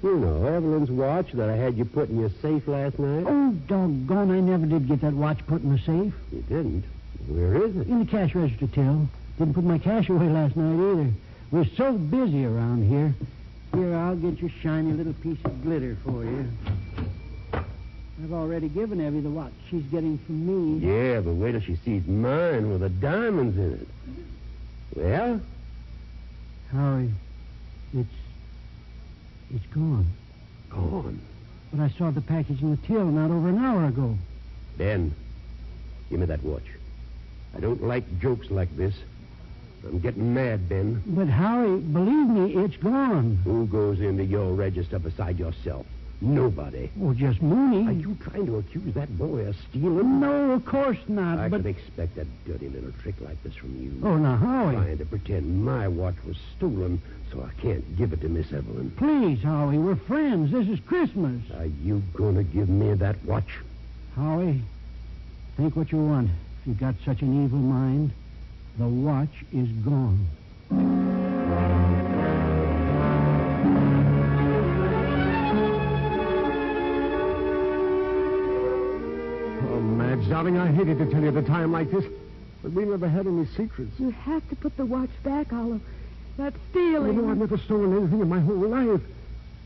You know, Evelyn's watch that I had you put in your safe last night. Oh, doggone, I never did get that watch put in the safe. You didn't? Where is it? In the cash register till. Didn't put my cash away last night either. We're so busy around here. Here, I'll get your shiny little piece of glitter for you. I've already given Evie the watch she's getting from me. Yeah, but wait till she sees mine with the diamonds in it. Well? Howie, it's gone. Gone? But I saw the package in the till not over an hour ago. Ben, give me that watch. I don't like jokes like this. I'm getting mad, Ben. But, Howie, believe me, it's gone. Who goes into your register beside yourself? Nobody. Oh, just Mooney. Are you trying to accuse that boy of stealing? No, of course not, I but... could expect a dirty little trick like this from you. Oh, now, Howie. Trying to pretend my watch was stolen so I can't give it to Miss Evelyn. Please, Howie, we're friends. This is Christmas. Are you going to give me that watch? Howie, think what you want. If you've got such an evil mind, the watch is gone. Oh, Madge, darling, I hated to tell you at a time like this, but we never had any secrets. You have to put the watch back, Olive. That's You stealing. know, I've never stolen anything in my whole life.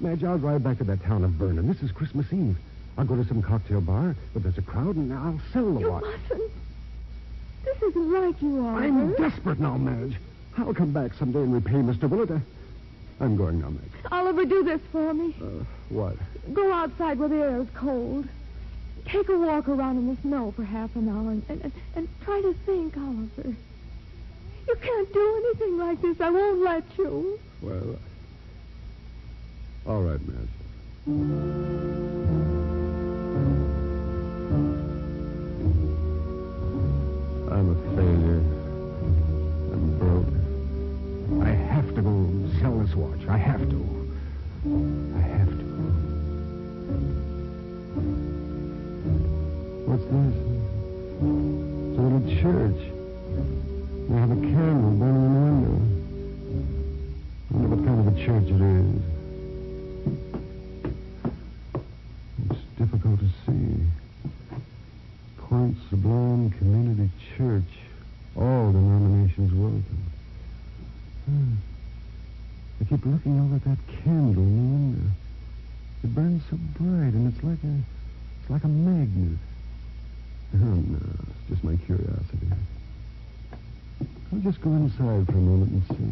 Madge, I'll drive back to that town of Vernon. This is Christmas Eve. I'll go to some cocktail bar, but there's a crowd, and I'll sell the You watch. mustn't. This isn't like you, Oliver. I'm desperate now, Madge. I'll come back someday and repay Mr. Willett. I'm going now, Madge. Oliver, do this for me. What? Go outside where the air is cold. Take a walk around in the snow for half an hour and try to think, Oliver. You can't do anything like this. I won't let you. Well, all right, Madge. I'm a failure. I'm broke. I have to go sell this watch. I have to. I have to. What's this? It's a little church. They have a candle burning in the window. I wonder what kind of a church it is. It's difficult to see. Point Sublime Community Church. All denominations welcome. I keep looking over at that candle in the window. It burns so bright, and it's like a magnet. Oh, no, it's just my curiosity. I'll just go inside for a moment and see.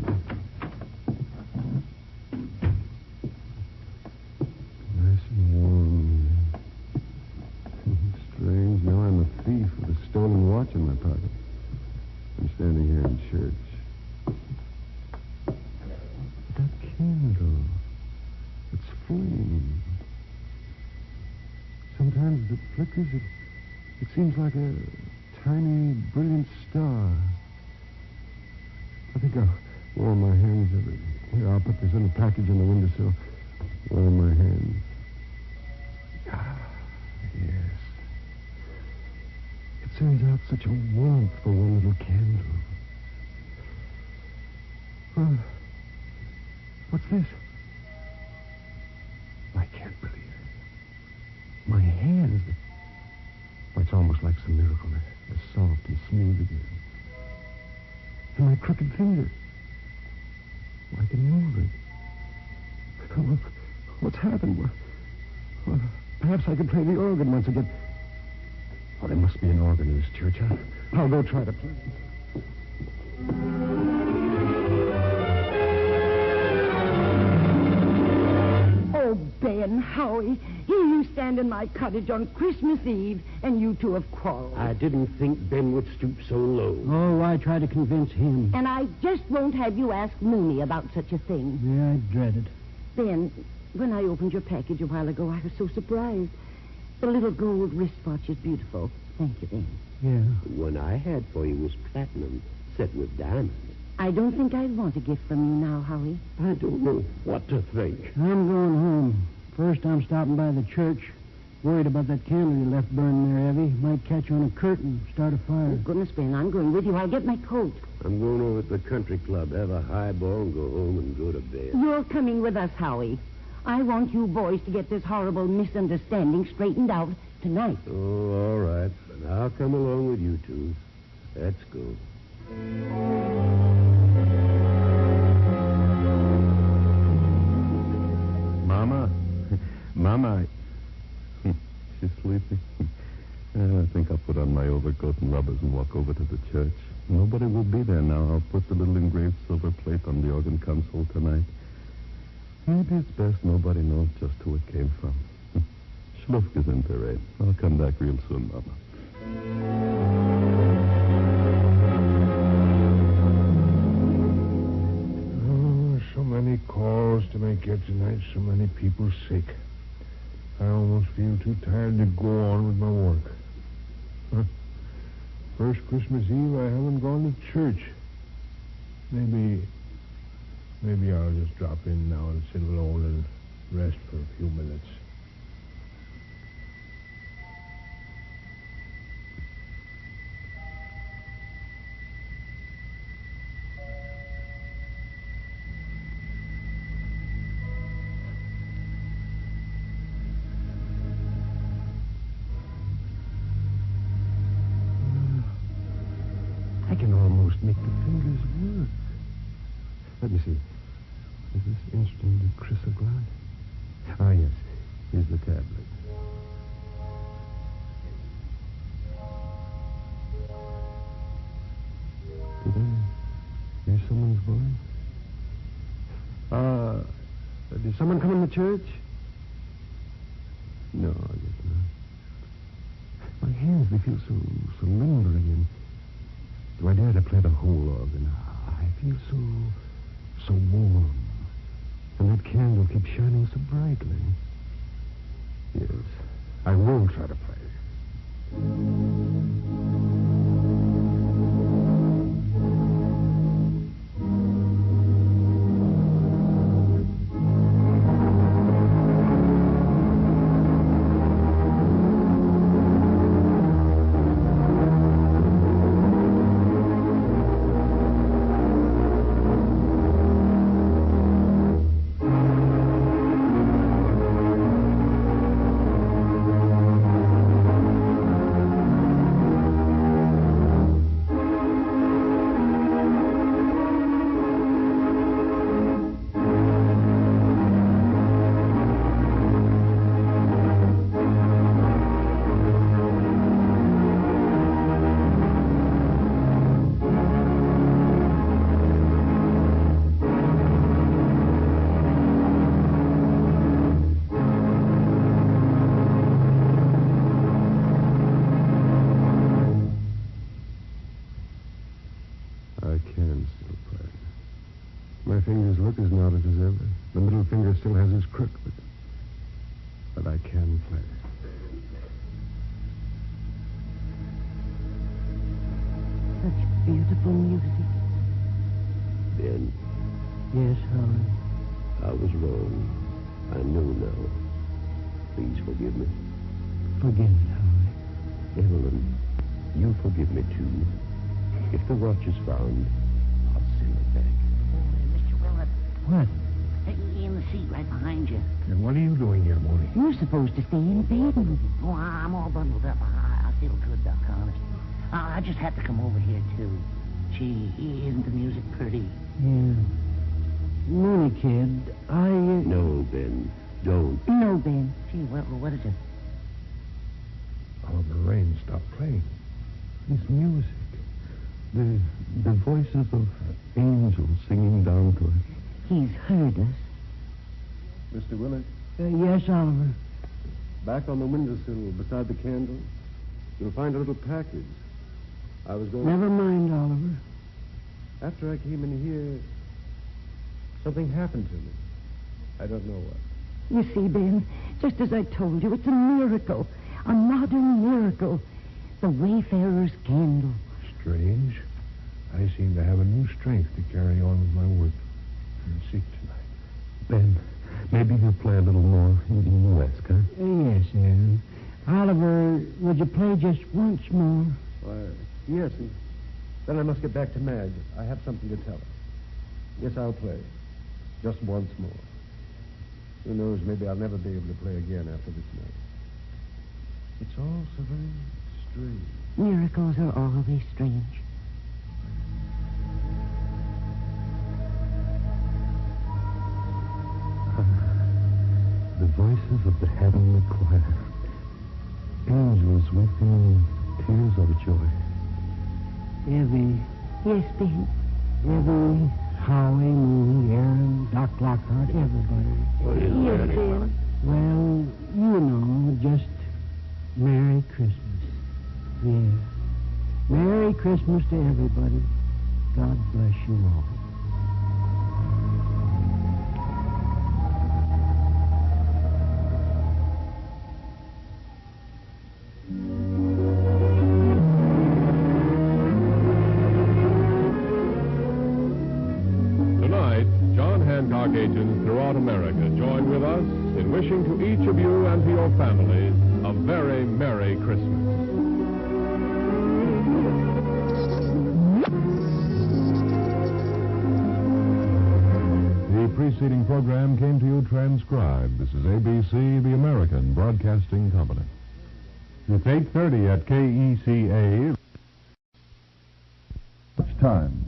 Nice and warm. Strange. Now I'm a thief with a stolen watch in my pocket. I'm standing here in church. That candle. It's flame. Sometimes it flickers. It seems like a tiny, brilliant star. I think I'll warm my hands of it. Here, I'll put this little package on the windowsill. Warm my hands. Ah, yes. It sends out such a warmth for one little candle. Well, what's this? I can't believe it. My hands. Oh, it's almost like some miracle. They're soft and smooth again. And my crooked finger. Oh, I can move it. Oh, look, what's happened? Well, perhaps I could play the organ once again. Oh, there must be an organ in this church. I'll go try to play. Ben, Howie, here you stand in my cottage on Christmas Eve, and you two have quarreled. I didn't think Ben would stoop so low. Oh, why try to convince him? And I just won't have you ask Mooney about such a thing. Yeah, I dread it. Ben, when I opened your package a while ago, I was so surprised. The little gold wristwatch is beautiful. Thank you, Ben. Yeah. The one I had for you was platinum, set with diamonds. I don't think I'd want a gift from you now, Howie. I don't know what to think. I'm going home. First, I'm stopping by the church. Worried about that candle you left burning there, Evie. Might catch on a curtain, start a fire. Oh, goodness, Ben, I'm going with you. I'll get my coat. I'm going over to the country club, have a highball, and go home and go to bed. You're coming with us, Howie. I want you boys to get this horrible misunderstanding straightened out tonight. Oh, all right. But I'll come along with you two. Let's go. Mama, she's sleeping. I think I'll put on my overcoat and rubbers and walk over to the church. Nobody will be there now. I'll put the little engraved silver plate on the organ console tonight. Maybe it's best nobody knows just who it came from. Schluft is in parade. I'll come back real soon, Mama. Oh, so many calls to make here tonight, so many people sick. I almost feel too tired to go on with my work. Huh. First Christmas Eve, I haven't gone to church. Maybe I'll just drop in now and sit alone and rest for a few minutes. I can almost make the fingers work. Let me see. Is this instrument a chrysoglide? Ah, yes. Here's the tablet. Did I hear someone's voice? Did someone come in the church? No, I guess not. My hands, they feel so limbery, and do I dare to play the whole organ? I feel so warm. And that candle keeps shining so brightly. Yes, I will try to play. I can still play. My fingers look as knotted as ever. The middle finger still has its crook, but I can play. Such beautiful music. Ben, Yes, Howie. I was wrong. I know now. Please forgive me. Forgive me, Howie. Evelyn, you forgive me, too. If the watch is found, I'll send it back. Mr. Willett, What? in the seat right behind you. And what are you doing here, Mooney? You're supposed to stay in bed. Oh, I'm all bundled up. I feel good, Doc, honest. I just had to come over here, too. Gee, isn't the music pretty? Yeah. Mooney, kid, No, Ben, don't. No, Ben. Gee, what is it? Oh, the rain stopped playing. This music. The voices of angels singing down to us. He's heard us. Mr. Willett, Yes, Oliver. Back on the windowsill beside the candle, you'll find a little package. I was going... Never mind, Oliver. After I came in here, something happened to me. I don't know what. You see, Ben, just as I told you, it's a miracle. A modern miracle. The Wayfarer's candle. Strange. I seem to have a new strength to carry on with my work and seek tonight. Ben, maybe you'll play a little more in the West, huh? Yes, Aaron. Oliver, would you play just once more? Why, yes, and then I must get back to Madge. I have something to tell her. Yes, I'll play. Just once more. Who knows, maybe I'll never be able to play again after this night. It's all so very strange. Miracles are always strange. The voices of the heavenly choir. Angels weeping tears of joy. Evie. Yes, Ben. Evie, Howie, Mooney, Aaron, Doc Lockhart, everybody. Yes, Ben. Well, you know, just Merry Christmas. Yeah. Merry Christmas to everybody. God bless you all. Tonight, John Hancock agents throughout America join with us in wishing to each of you and to your families a very Merry Christmas. The preceding program came to you transcribed. This is ABC, the American Broadcasting Company. It's 8:30 at KECA. It's time.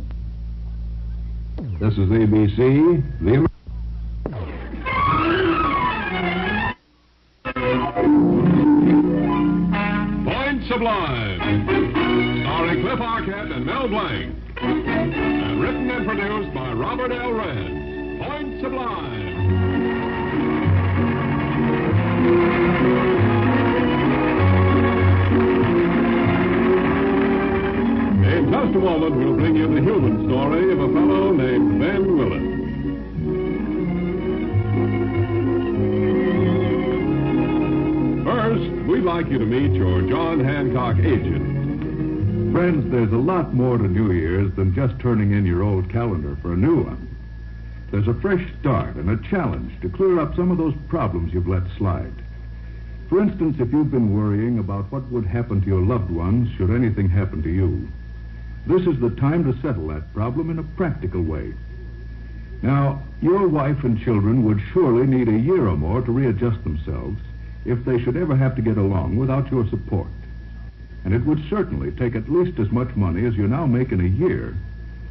This is ABC, the Point Sublime, starring Cliff Arquette and Mel Blanc, and written and produced by Robert L. Redd. Point Sublime. In just a moment, we'll bring you the human story of a fellow named Ben Willett. First, we'd like you to meet your John Hancock agent. Friends, there's a lot more to New Year's than just turning in your old calendar for a new one. There's a fresh start and a challenge to clear up some of those problems you've let slide. For instance, if you've been worrying about what would happen to your loved ones should anything happen to you, this is the time to settle that problem in a practical way. Now, your wife and children would surely need a year or more to readjust themselves if they should ever have to get along without your support. And it would certainly take at least as much money as you now make in a year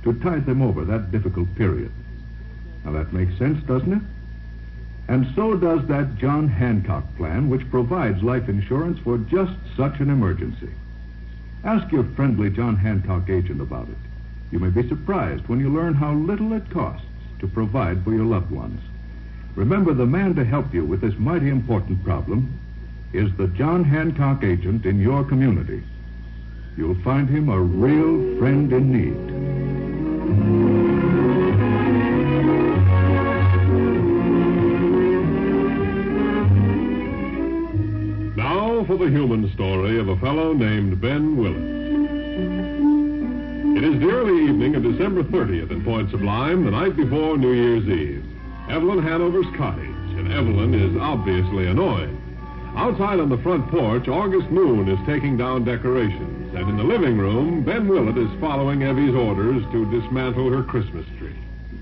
to tide them over that difficult period. Now, that makes sense, doesn't it? And so does that John Hancock plan, which provides life insurance for just such an emergency. Ask your friendly John Hancock agent about it. You may be surprised when you learn how little it costs to provide for your loved ones. Remember, the man to help you with this mighty important problem is the John Hancock agent in your community. You'll find him a real friend in need. Now for the human story of a fellow named Ben Willett. It is the early evening of December 30th in Point Sublime, the night before New Year's Eve. Evelyn Hanover's cottage, and Evelyn is obviously annoyed. Outside on the front porch, August Moon is taking down decorations, and in the living room, Ben Willett is following Evie's orders to dismantle her Christmas tree.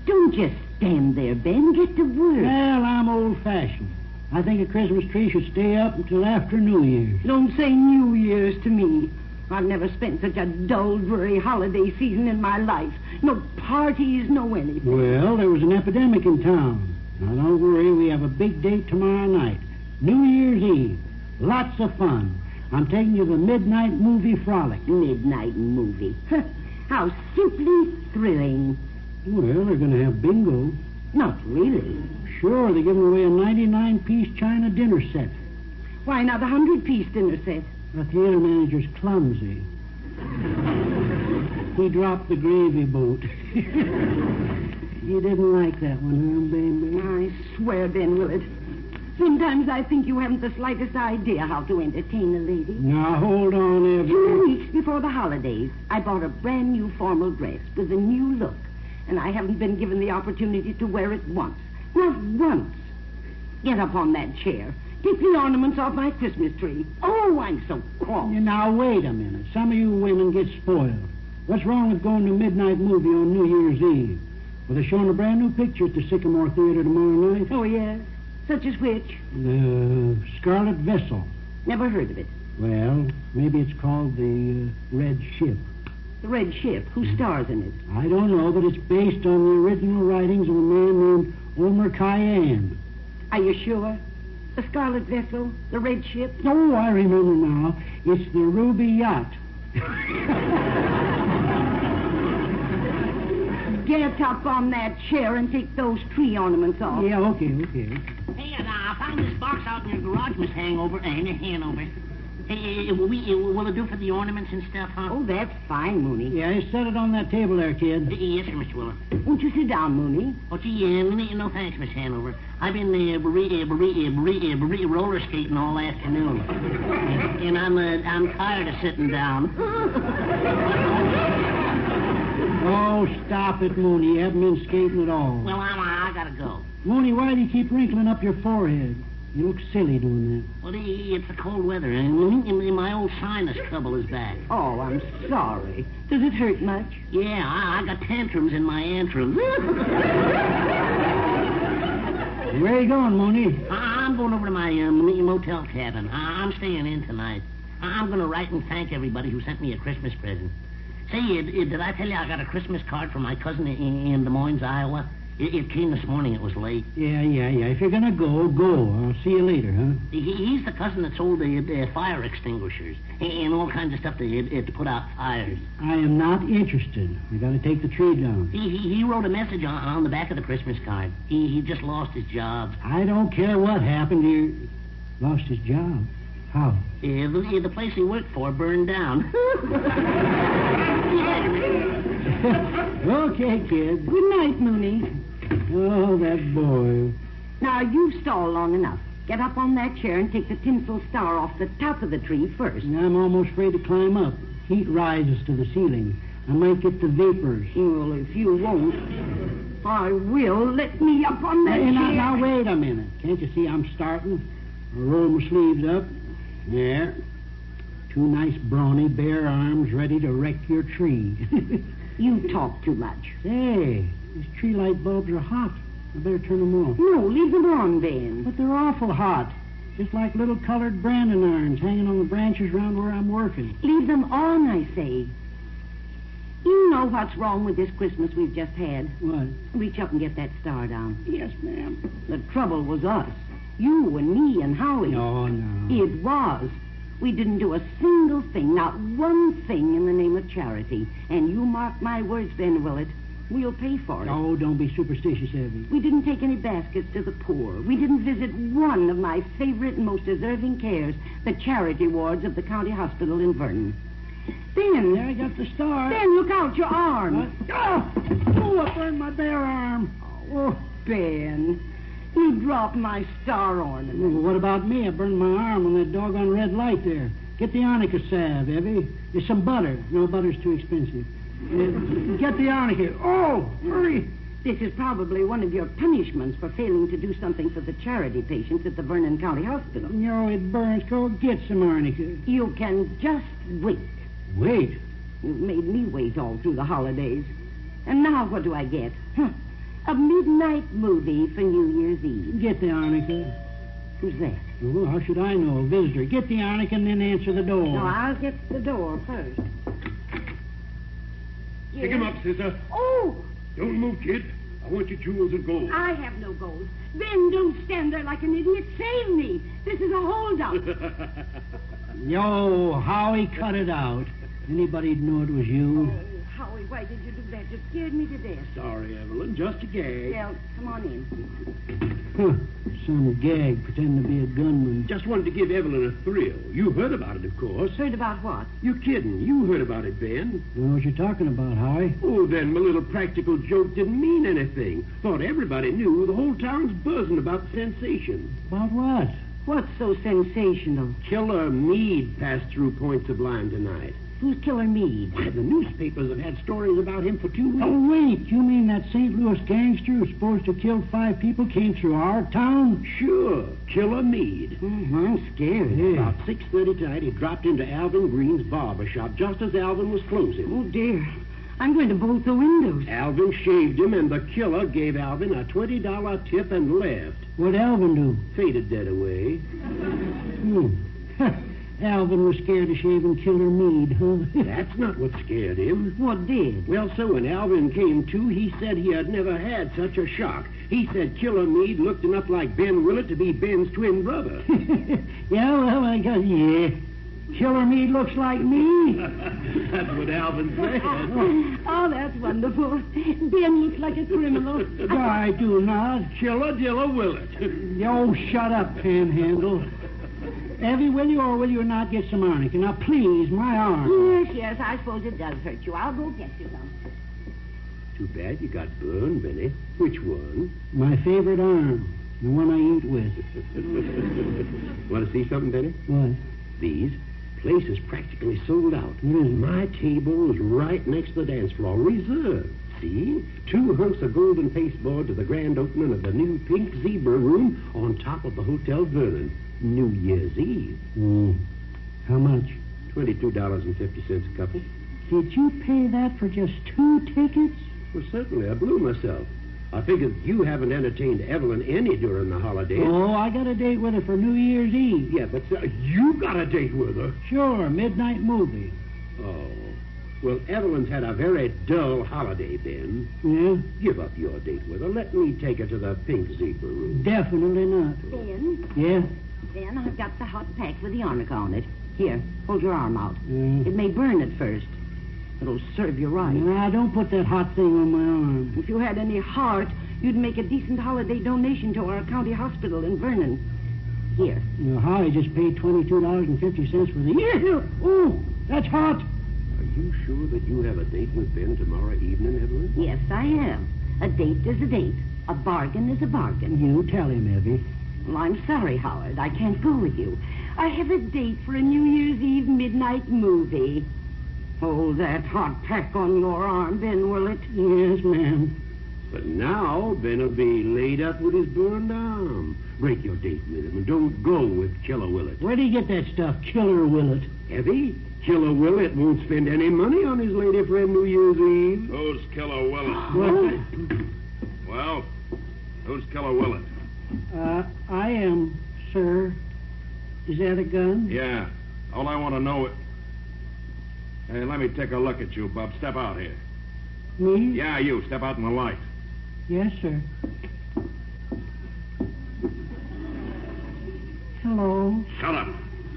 Don't just stand there, Ben. Get to work. Well, I'm old-fashioned. I think a Christmas tree should stay up until after New Year's. Don't say New Year's to me. I've never spent such a dull, dreary holiday season in my life. No parties, no anything. Well, there was an epidemic in town. Now, don't worry. We have a big date tomorrow night. New Year's Eve. Lots of fun. I'm taking you to the midnight movie frolic. Midnight movie. How simply thrilling. Well, they're going to have bingo. Not really. Sure, they're giving away a 99-piece China dinner set. Why not a 100-piece dinner set? The theater manager's clumsy. He dropped the gravy boat. You didn't like that one, huh, baby? I swear, Ben Willett. Sometimes I think you haven't the slightest idea how to entertain a lady. Now, hold on, Evie. 2 weeks before the holidays, I bought a brand new formal dress with a new look, and I haven't been given the opportunity to wear it once. Not once. Get up on that chair. Take the ornaments off my Christmas tree. Oh, I'm so cross. Now, wait a minute. Some of you women get spoiled. What's wrong with going to a midnight movie on New Year's Eve? Well, they're showing a brand new picture at the Sycamore Theater tomorrow night. Oh, yes? Such as which? The Scarlet Vessel. Never heard of it. Well, maybe it's called the Red Ship. The Red Ship? Who stars in it? I don't know, but it's based on the original writings of a man named Omer Khayyam. Are you sure? The Scarlet Vessel? The Red Ship? Oh, I remember now. It's the Ruby Yacht. Get up on that chair and take those tree ornaments off. Yeah, okay. Hey, I found this box out in your garage, Miss Hanover. Hey, will it do for the ornaments and stuff, huh? Oh, that's fine, Mooney. Yeah, set it on that table there, kid. Yes, sir, Mr. Willer. Won't you sit down, Mooney? Oh, gee, no thanks, Miss Hanover. I've been roller skating all afternoon, and I'm tired of sitting down. Oh, stop it, Mooney. You haven't been skating at all. Well, I gotta go. Mooney, why do you keep wrinkling up your forehead? You look silly doing that. Well, it's the cold weather, and my old sinus trouble is back. Oh, I'm sorry. Does it hurt much? Yeah, I got tantrums in my antrums. Where are you going, Mooney? I'm going over to my motel cabin. I'm staying in tonight. I'm going to write and thank everybody who sent me a Christmas present. Say, did I tell you I got a Christmas card from my cousin in Des Moines, Iowa? It came this morning. It was late. Yeah. If you're going to go, go. I'll see you later, huh? He's the cousin that sold the fire extinguishers and all kinds of stuff to put out fires. I am not interested. You got to take the tree down. He wrote a message on the back of the Christmas card. He just lost his job. I don't care what happened. He lost his job. How? The place he worked for burned down. Okay, kid. Good night, Mooney. Oh, that boy. Now, you've stalled long enough. Get up on that chair and take the tinsel star off the top of the tree first. I'm almost afraid to climb up. Heat rises to the ceiling. I might get the vapors. Well, if you won't, I will. Let me up on that chair. Now, wait a minute. Can't you see I'm starting? I'll roll my sleeves up. There. Two nice, brawny, bare arms ready to wreck your tree. You talk too much. Say, these tree light bulbs are hot. I better turn them off. No, leave them on, Ben. But they're awful hot. Just like little colored branding irons hanging on the branches around where I'm working. Leave them on, I say. You know what's wrong with this Christmas we've just had. What? Reach up and get that star down. Yes, ma'am. The trouble was us. You and me and Howie. No. It was. We didn't do a single thing, not one thing in the name of charity. And you mark my words, Ben Willett, we'll pay for it. Oh, don't be superstitious, Evie. We didn't take any baskets to the poor. We didn't visit one of my favorite and most deserving cares, the charity wards of the county hospital in Vernon. Ben! There, I got the star. Ben, look out, your arm. Oh, I burned my bare arm. Oh, Ben, you dropped my star ornament. Well, what about me? I burned my arm on that doggone red light there. Get the arnica salve, Evie. There's some butter. No, butter's too expensive. Get the arnica. Oh, hurry. This is probably one of your punishments for failing to do something for the charity patients at the Vernon County Hospital. No, it burns. Go get some arnica. You can just wait. Wait? You've made me wait all through the holidays. And now what do I get? A midnight movie for New Year's Eve. Get the arnica. Who's that? Oh, how should I know? A visitor. Get the arnica and then answer the door. No, I'll get the door first. Pick him up, sister. Oh! Don't move, kid. I want your jewels and gold. I have no gold. Ben, don't stand there like an idiot. Save me. This is a holdup. Yo, Howie, cut it out. Anybody'd know it was you. Howie, Howie, why did you do that? You scared me to death. Sorry, Evelyn. Just a gag. Well, come on in. Some gag pretending to be a gunman. Just wanted to give Evelyn a thrill. You heard about it, of course. Heard about what? You're kidding. You heard about it, Ben. I know what you're talking about, Howie. Oh, then my little practical joke didn't mean anything. Thought everybody knew. The whole town's buzzing about the sensation. About what? What's so sensational? Killer Meade passed through Point Sublime tonight. Who's Killer Meade? Why, the newspapers have had stories about him for 2 weeks. Oh, wait. You mean that St. Louis gangster who's supposed to have killed 5 people came through our town? Sure. Killer Meade. I'm scared. Yeah. About 6:30 tonight, he dropped into Alvin Green's barber shop just as Alvin was closing. Oh, dear. I'm going to bolt the windows. Alvin shaved him, and the killer gave Alvin a $20 tip and left. What'd Alvin do? Faded dead away. Alvin was scared of shaving Killer Meade, huh? That's not what scared him. What did? Well, so when Alvin came to, he said he had never had such a shock. He said Killer Meade looked enough like Ben Willett to be Ben's twin brother. Yeah, well, I guess, yeah. Killer Meade looks like me. That's what Alvin said. Oh, that's wonderful. Ben looks like a criminal. I do not. Killer Dilla Willett. Oh, shut up, Panhandle. Evie, will you or will you not get some arnica? Now, please, my arm. Yes, I suppose it does hurt you. I'll go get you some. Too bad you got burned, Benny. Which one? My favorite arm. The one I eat with. Want to see something, Benny? What? These. Place is practically sold out. My table is right next to the dance floor, reserved. See? 2 hunks of golden pasteboard to the grand opening of the new pink zebra room on top of the Hotel Vernon. New Year's Eve. How much? $22.50 a couple. Did you pay that for just 2 tickets? Well, certainly. I blew myself. I figured you haven't entertained Evelyn any during the holidays. Oh, I got a date with her for New Year's Eve. Yeah, but you got a date with her? Sure, midnight movie. Oh. Well, Evelyn's had a very dull holiday, Ben. Yeah? Give up your date with her. Let me take her to the pink zebra room. Definitely not. Ben? Yeah? Ben, I've got the hot pack with the arnica on it. Here, hold your arm out. It may burn at first. It'll serve you right. Now, don't put that hot thing on my arm. If you had any heart, you'd make a decent holiday donation to our county hospital in Vernon. Here. Well, Holly just paid $22.50 for the year. Oh, that's hot. Are you sure that you have a date with Ben tomorrow evening, Evelyn? Yes, I am. A date is a date. A bargain is a bargain. You tell him, Evie. Well, I'm sorry, Howard. I can't go with you. I have a date for a New Year's Eve midnight movie. Hold that hot pack on your arm, Ben Willett. Yes, ma'am. But now Ben will be laid up with his burned arm. Break your date with him and don't go with Killer Willett. Where do you get that stuff, Killer Willett? Evie, Killer Willett won't spend any money on his lady friend New Year's Eve. Who's Killer Willett? What? Well, who's Killer Willett? I am, sir. Is that a gun? Yeah. All I want to know is... Hey, let me take a look at you, Bub. Step out here. Me? Yeah, you. Step out in the light. Yes, sir. Hello. Shut up.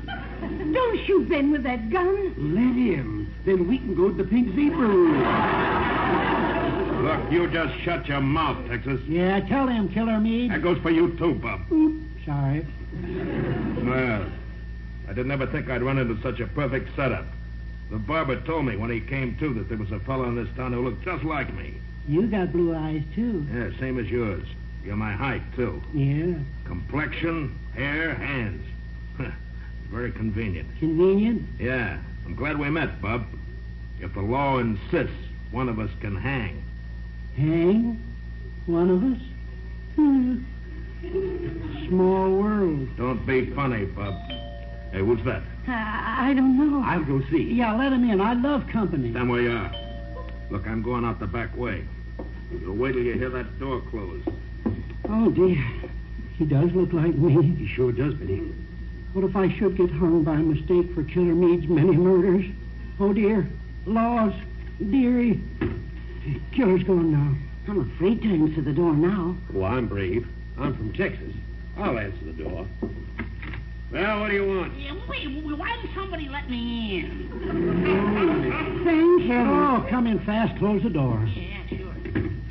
Don't shoot Ben with that gun. Let him. Then we can go to the pink zebra room. Look, you just shut your mouth, Texas. Yeah, tell him, Killer Meade. That goes for you, too, Bub. Oops, sorry. Well, I didn't ever think I'd run into such a perfect setup. The barber told me when he came to that there was a fellow in this town who looked just like me. You got blue eyes, too. Yeah, same as yours. You're my height, too. Yeah. Complexion, hair, hands. Very convenient. Convenient? Yeah. I'm glad we met, Bub. If the law insists, one of us can hang. Hang? One of us? Small world. Don't be funny, Bub. Hey, who's that? I don't know. I'll go see. Yeah, let him in. I love company. Stand where you are. Look, I'm going out the back way. You'll wait till you hear that door close. Oh, dear. He does look like me. He sure does, Benny. What if I should get hung by mistake for Killer Meade's many murders? Oh, dear. Laws. Dearie. Killer's gone now. I'm afraid to answer the door now. Oh, I'm brave. I'm from Texas. I'll answer the door. Well, what do you want? Yeah, wait, why didn't somebody let me in? Thank heaven. Oh, come in fast, close the door. Yeah, sure.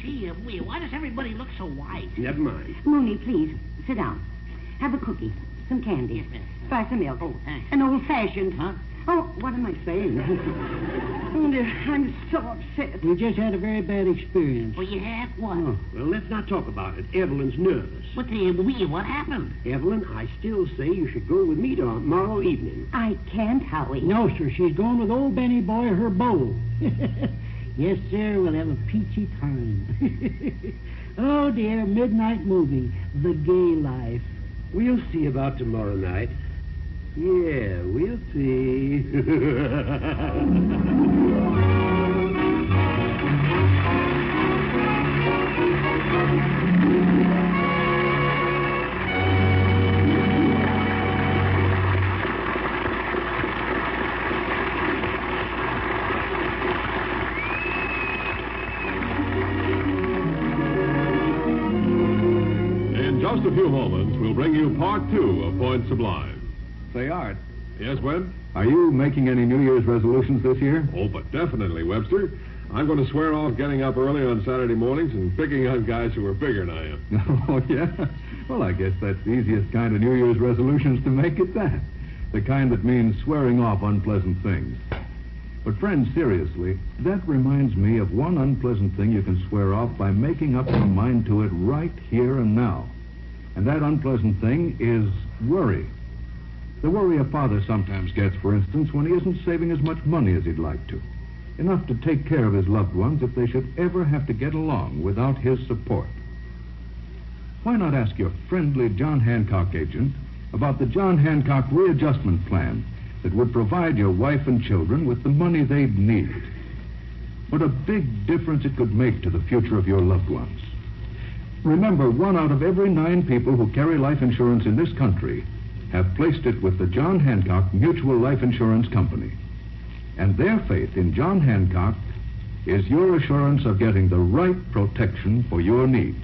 Gee, why does everybody look so white? Never mind. Mooney, please, sit down. Have a cookie, some candy, Yes, miss. slice of milk. Oh, thanks. An old-fashioned. Huh? Oh, what am I saying? Oh, dear, I'm so upset. We just had a very bad experience. Well, you have what? Oh, well, let's not talk about it. Evelyn's nervous. What happened? Evelyn, I still say you should go with me tomorrow evening. I can't, Howie. No, sir, she's going with old Benny Boy, her beau. Yes, sir, we'll have a peachy time. Oh, dear, midnight movie, The Gay Life. We'll see about tomorrow night. Yeah, we'll see. In just a few moments, we'll bring you part 2 of Point Sublime. Say, Art, Yes, Webb? are you making any New Year's resolutions this year? Oh, but definitely, Webster. I'm going to swear off getting up early on Saturday mornings and picking on guys who are bigger than I am. Oh, yeah? Well, I guess that's the easiest kind of New Year's resolutions to make it that. The kind that means swearing off unpleasant things. But, friends, seriously, that reminds me of one unpleasant thing you can swear off by making up your mind to it right here and now. And that unpleasant thing is worry. The worry a father sometimes gets, for instance, when he isn't saving as much money as he'd like to. Enough to take care of his loved ones if they should ever have to get along without his support. Why not ask your friendly John Hancock agent about the John Hancock Readjustment Plan that would provide your wife and children with the money they'd need? What a big difference it could make to the future of your loved ones. Remember, 1 out of every 9 people who carry life insurance in this country have placed it with the John Hancock Mutual Life Insurance Company. And their faith in John Hancock is your assurance of getting the right protection for your needs.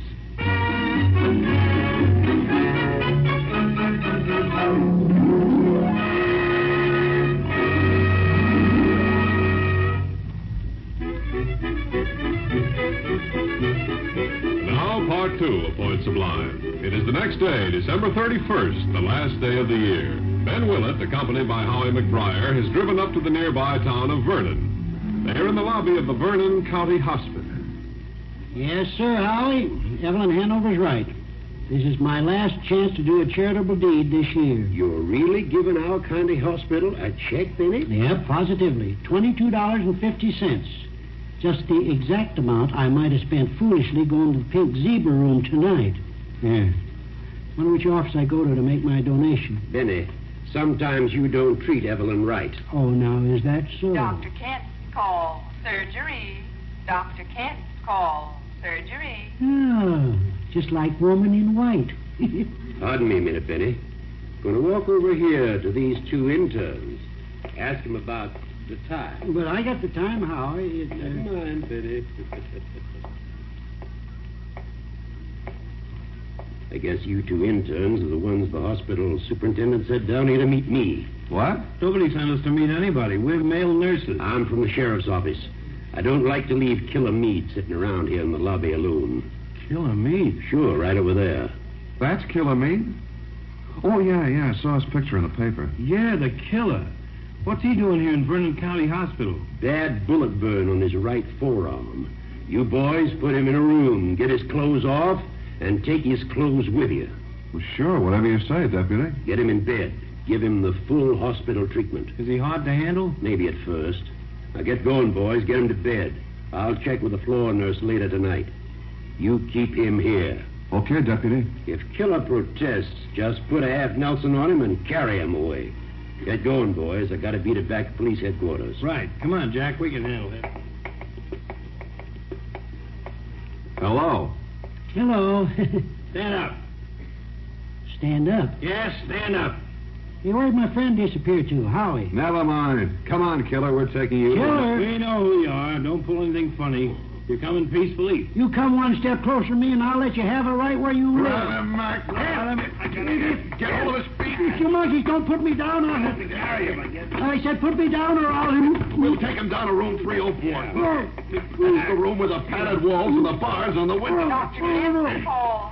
Now, part 2 of Point Sublime. It is the next day, December 31st, the last day of the year. Ben Willett, accompanied by Howie McBriar, has driven up to the nearby town of Vernon. They're in the lobby of the Vernon County Hospital. Yes, sir, Howie. Evelyn Hanover's right. This is my last chance to do a charitable deed this year. You're really giving our county hospital a check, Benny? Yep, positively. $22.50. Just the exact amount I might have spent foolishly going to the Pink Zebra Room tonight. Yeah. Wonder which office I go to make my donation. Benny, sometimes you don't treat Evelyn right. Oh, now, is that so? Dr. Kent, call surgery. Dr. Kent, call surgery. Oh, just like Woman in White. Pardon me a minute, Benny. Going to walk over here to these 2 interns. Ask them about the time. But I got the time, Howie. Never mind, Benny. I guess you 2 interns are the ones the hospital superintendent said down here to meet me. What? Nobody sent us to meet anybody. We're male nurses. I'm from the sheriff's office. I don't like to leave Killer Meade sitting around here in the lobby alone. Killer Meade? Sure, right over there. That's Killer Meade? Oh, yeah, I saw his picture in the paper. Yeah, the killer. What's he doing here in Vernon County Hospital? Bad bullet burn on his right forearm. You boys put him in a room, get his clothes off, and take his clothes with you. Well, sure, whatever you say, Deputy. Get him in bed. Give him the full hospital treatment. Is he hard to handle? Maybe at first. Now get going, boys. Get him to bed. I'll check with the floor nurse later tonight. You keep him here. Okay, Deputy. If Killer protests, just put a half Nelson on him and carry him away. Get going, boys. I gotta beat it back to police headquarters. Right. Come on, Jack. We can handle it. Hello. Hello. Stand up. Stand up? Yes, stand up. Hey, where'd my friend disappear to, Howie? Never mind. Come on, Killer. We're taking you. Killer? We know who you are. Don't pull anything funny. You're coming peacefully. You come one step closer to me, and I'll let you have it right where you live. Grab him, Mac. I gotta get hold of his feet. You monkeys, don't put me down or I said put me down or I'll... We'll take him down to room 304. It's the room with the padded walls and the bars on the window. Dr. Kent, call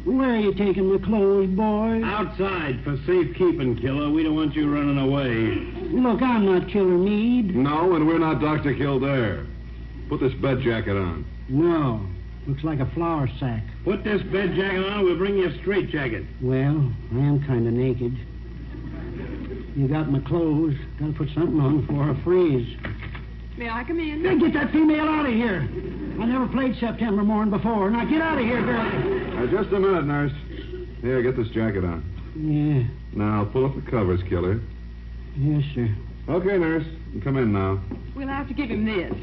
Where are you taking my clothes, boy? Outside for safekeeping, Killer. We don't want you running away. Look, I'm not Killer Meade. No, and we're not Dr. Kildare. Put this bed jacket on. No. Looks like a flour sack. Put this bed jacket on, we'll bring you a straight jacket. Well, I am kind of naked. You got my clothes. Got to put something on before I freeze. May I come in? Hey, get that female out of here. I never played September Morn before. Now get out of here, girl. Just a minute, nurse. Here, get this jacket on. Yeah. Now, pull up the covers, Killer. Yes, sir. Okay, nurse. Come in now. We'll have to give him this.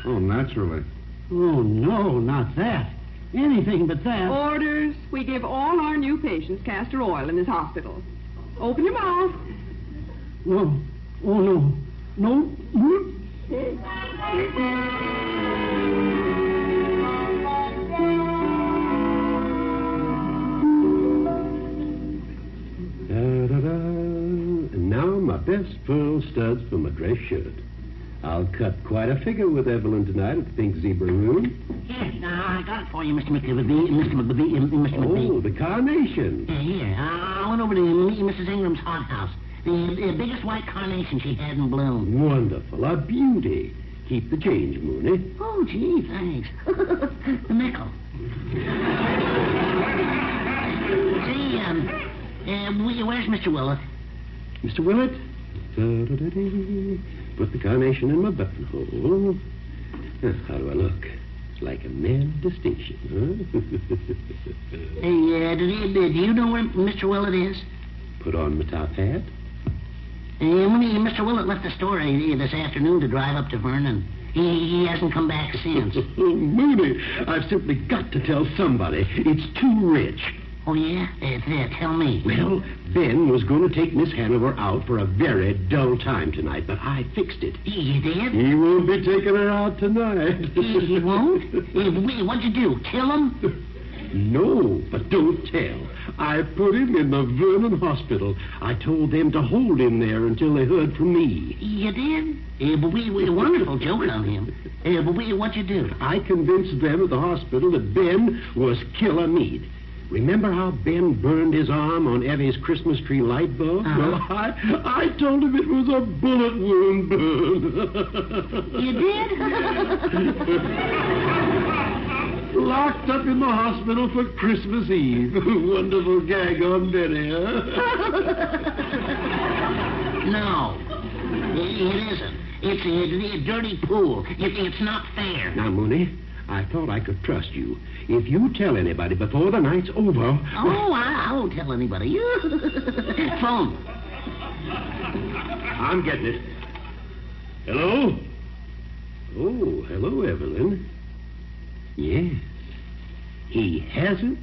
Oh, naturally. Oh, no, not that. Anything but that. Orders. We give all our new patients castor oil in this hospital. Open your mouth. No. Oh, no. No. And now my best pearl studs for my dress shirt. I'll cut quite a figure with Evelyn tonight at the Pink Zebra Room. Yes, I got it for you, Mr. McBee. Oh, the carnation. Here. I went over to Mrs. Ingram's hothouse. The biggest white carnation she had in bloom. Wonderful. A beauty. Keep the change, Mooney. Oh, gee, thanks. The nickel. See, where's Mr. Willett? Mr. Willett? Put the carnation in my buttonhole. How do I look? It's like a man of distinction, huh? Hey, do you know where Mr. Willett is? Put on my top hat. Mr. Willett left the store this afternoon to drive up to Vernon. He hasn't come back since. Mooney, I've simply got to tell somebody. It's too rich. Oh, yeah? Tell me. Well, Ben was going to take Miss Hanover out for a very dull time tonight, but I fixed it. You did? He won't be taking her out tonight. He won't? What'd you do, kill him? No, but don't tell. I put him in the Vernon Hospital. I told them to hold him there until they heard from me. You did? But we wonderful joke on him. But what'd you do? I convinced them at the hospital that Ben was Killer Meade. Remember how Ben burned his arm on Evie's Christmas tree light bulb? Well, I told him it was a bullet wound burn. You did? Locked up in the hospital for Christmas Eve. Wonderful gag on Benny, huh? No, it isn't. It's a dirty pool. It's not fair. Now, Mooney, I thought I could trust you. If you tell anybody before the night's over... Oh, I won't tell anybody. Phone. I'm getting it. Hello? Oh, hello, Evelyn. Yes. He hasn't?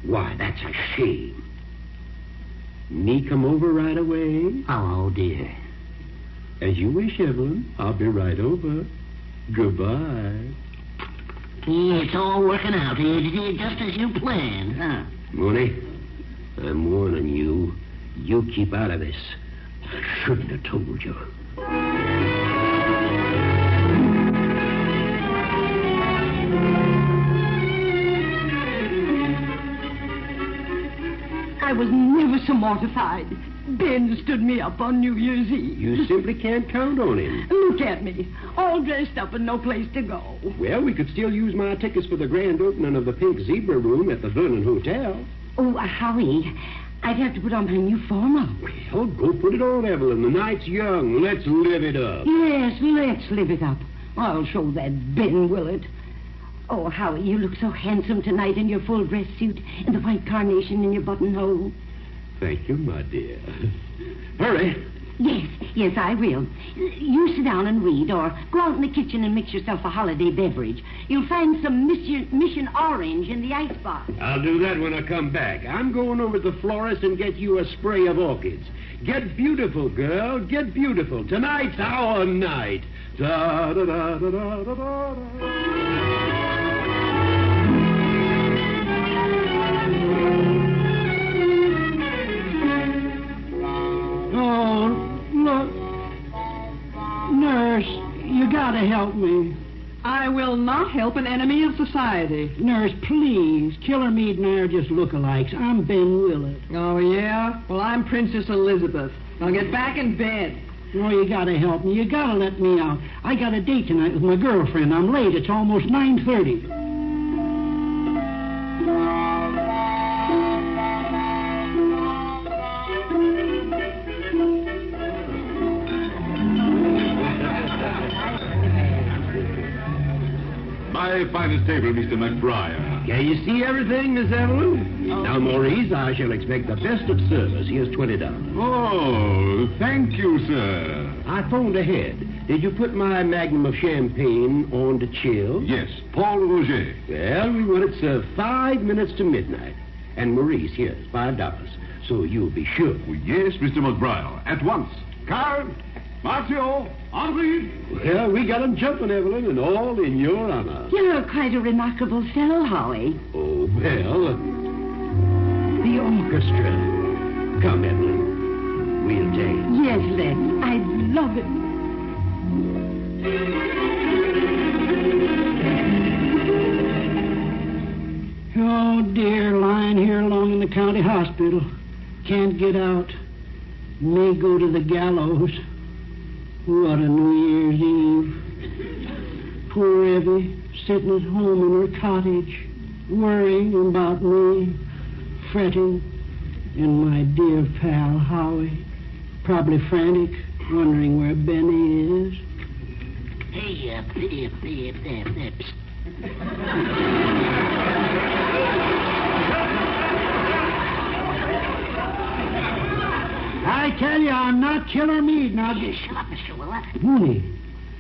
Why, that's a shame. Me come over right away? Oh, dear. As you wish, Evelyn. I'll be right over. Goodbye. It's all working out, just as you planned, huh? Mooney, I'm warning you. You keep out of this. I shouldn't have told you. I was never so mortified. Ben stood me up on New Year's Eve. You simply can't count on him. Look at me, all dressed up and no place to go. Well, we could still use my tickets for the grand opening of the Pink Zebra Room at the Vernon Hotel. Oh, Howie, I'd have to put on my new formal. Well, go put it on, Evelyn. The night's young. Let's live it up. Yes, let's live it up. I'll show that Ben Willett. Oh, Howie, you look so handsome tonight in your full dress suit and the white carnation in your buttonhole. Thank you, my dear. Hurry. Yes, I will. You sit down and read, or go out in the kitchen and mix yourself a holiday beverage. You'll find some Mission Orange in the icebox. I'll do that when I come back. I'm going over to the florist and get you a spray of orchids. Get beautiful, girl. Get beautiful. Tonight's our night. Da da da da da da da. Oh, look. Nurse, you gotta help me. I will not help an enemy of society. Nurse, please. Killer Meade and I are just lookalikes. I'm Ben Willett. Oh, yeah? Well, I'm Princess Elizabeth. Now get back in bed. Oh, you gotta help me. You gotta let me out. I got a date tonight with my girlfriend. I'm late. It's almost 9:30. My finest table, Mr. McBride. Can you see everything, Miss Evelyn? Now, Maurice, I shall expect the best of service. Here's $20. Oh, thank you, sir. I phoned ahead. Did you put my magnum of champagne on to chill? Yes, Paul Roger. Well, we want it served 5 minutes to midnight. And Maurice, here's $5. So you'll be sure. Oh, yes, Mr. McBride. At once. Carl, Marcio, Henri. Well, we got 'em jumping, Evelyn, and all in your honor. You're quite a remarkable fellow, Howie. Oh, well, the orchestra. Come, Evelyn. We'll dance. Yes, let's. I love it. Oh, dear, lying here alone in the county hospital. Can't get out. May go to the gallows. What a New Year's Eve. Poor Evie, sitting at home in her cottage, worrying about me, fretting, and my dear pal Howie, probably frantic, wondering where Benny is. Hey, I tell you, I'm not Killer Meade. Now, shut up, Mr. Willett. Mooney,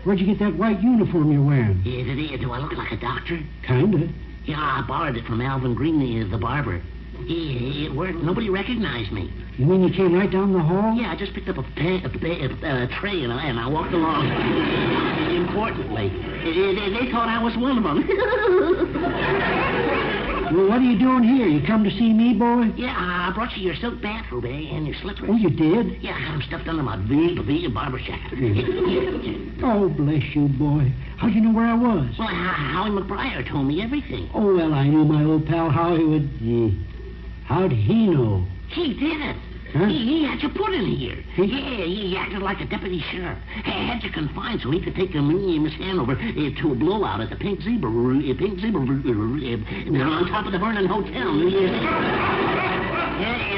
where'd you get that white uniform you're wearing? Do I look like a doctor? Kinda. Yeah, I borrowed it from Alvin Green, the barber. It worked. Nobody recognized me. You mean you came right down the hall? Yeah, I just picked up a tray and I walked along. Importantly, they thought I was one of them. Well, what are you doing here? You come to see me, boy? Yeah, I brought you your silk bathrobe and your slippers. Oh, you did? Yeah, I got them stuffed under my barber shack. Oh, bless you, boy. How'd you know where I was? Well, Howie McBride told me everything. Oh, well, I knew my old pal Howie would... How'd he know? He did it. Huh? He had you put in here. He acted like a deputy sheriff. Had you confined so he could take Miss Hanover to a blowout at the Pink Zebra on top of the Vernon Hotel.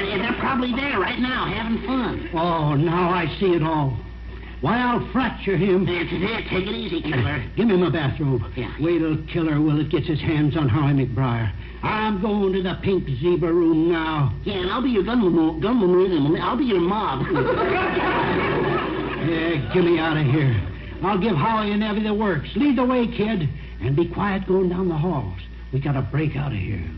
And they're probably there right now having fun. Oh, now I see it all. Why, I'll fracture him. Take it easy, Killer. Give me my bathrobe. Yeah. Wait till Killer Willett gets his hands on Howie McBride. I'm going to the Pink Zebra room now. Yeah, and I'll be your gunman. I'll be your mob. Yeah, get me out of here. I'll give Howie and Evie the works. Lead the way, kid. And be quiet going down the halls. We gotta break out of here.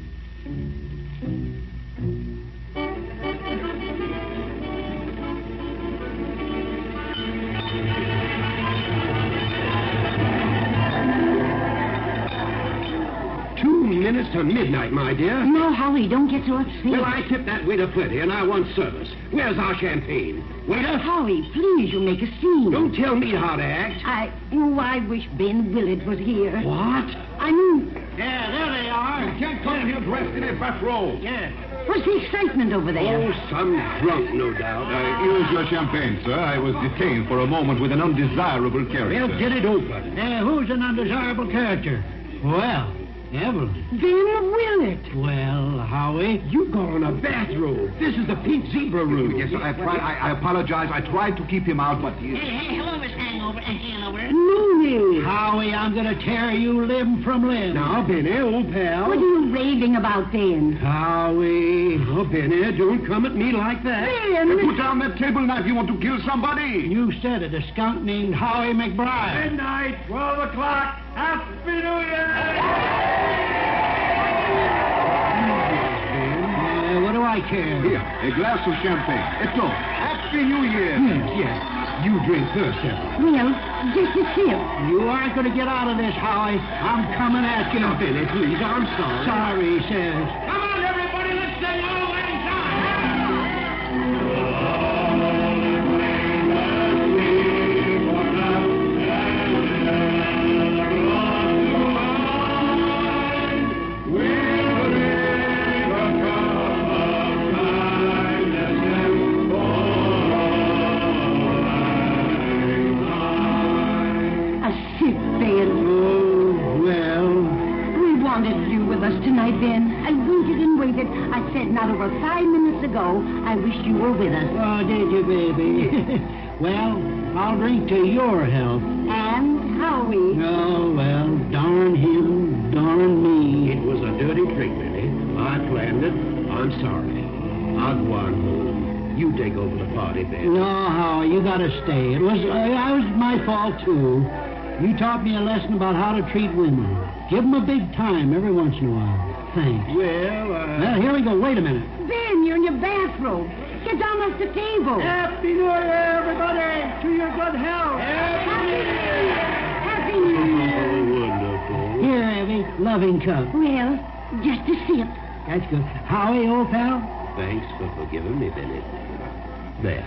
2 minutes to midnight, my dear. No, Howie, don't get so upset. Well, I tipped that waiter plenty, and I want service. Where's our champagne? Waiter? Howie, please, you make a scene. Don't tell me how to act. I wish Ben Willett was here. What? I mean... Yeah, there they are. You can't come here dressed in a bathrobe. Yeah. What's the excitement over there? Oh, some drunk, no doubt. Here's your champagne, sir. I was detained for a moment with an undesirable character. Well, get it open. Who's an undesirable character? Well, Evelyn. Ben Willett. Well, Howie. You got on a bathrobe. This is the Pink Zebra room. Yes, sir. I apologize. I tried to keep him out, but he... Hey, hello, Miss Hanover. Mooney. Howie, I'm going to tear you limb from limb. Now, Benny, old pal. What are you raving about, Ben? Howie. Oh, Benny, don't come at me like that. Ben! Put down that table knife. You want to kill somebody. You said it. A skunk named Howie McBride. Midnight, 12 o'clock. Happy New Year! What do I care? Here, a glass of champagne. It's all. Happy New Year. Yes. You drink first, Sarah. Well, just a sip. You aren't going to get out of this, Howie. I'm coming at you. Now, Billy, please, I'm sorry. Sorry, says. Come on, everybody, let's sing All Lang Tonight, Ben. I waited and waited. I said not over 5 minutes ago I wished you were with us. Oh, did you, baby? Well, I'll drink to your health. And Howie. Oh, well, darn him, darn me. It was a dirty trick, Billy. I planned it. I'm sorry. I'll go on home. You take over the party, Ben. No, Howie, you gotta stay. It was my fault, too. You taught me a lesson about how to treat women. Give them a big time every once in a while. Thanks. Well, here we go. Wait a minute. Ben, you're in your bathrobe. Get down off the table. Happy New Year, everybody. To your good health. Happy New Year. Happy New Year. Oh, wonderful. Here, Evie. Loving cup. Well, just a sip. That's good. Howie, old pal? Thanks for forgiving me, Billy. There.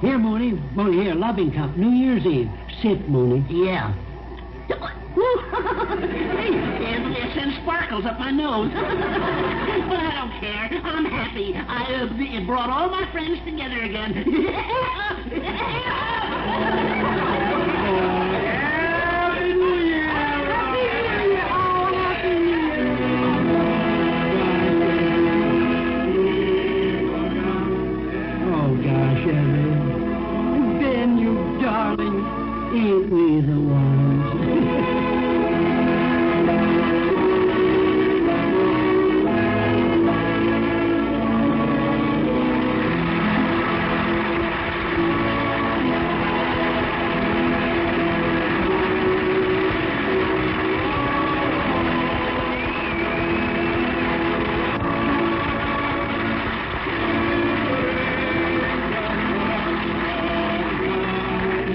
Here, Mooney. Mooney, here. Loving cup. New Year's Eve. Sip, Mooney. Yeah. It sends sparkles up my nose. But I don't care. I'm happy. I brought all my friends together again. Happy New Year! Happy New Year! Oh, Happy New Year! Oh, gosh, Evie. Ben, you darling. Ain't we the ones?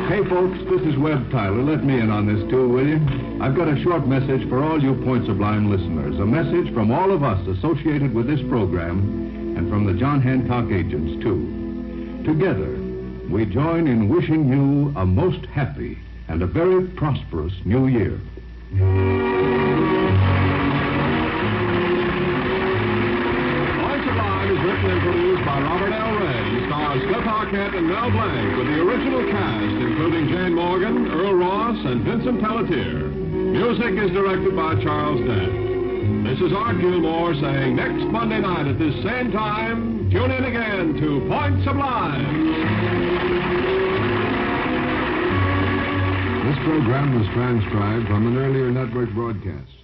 Hey, folks, this is Webb Tyler. Let me in on this, too, will you? I've got a short message for all you Point Sublime listeners. A message from all of us associated with this program and from the John Hancock agents, too. Together, we join in wishing you a most happy and a very prosperous New Year. Point Sublime is written and produced by Robert L. Ray. Stars Cliff Arquette and Mel Blanc with the original cast, including Jane Morgan, Earl Ross, and Vincent Pelletier. Music is directed by Charles Dent. This is Art Gilmore saying next Monday night at this same time, tune in again to Point Sublime. This program was transcribed from an earlier network broadcast.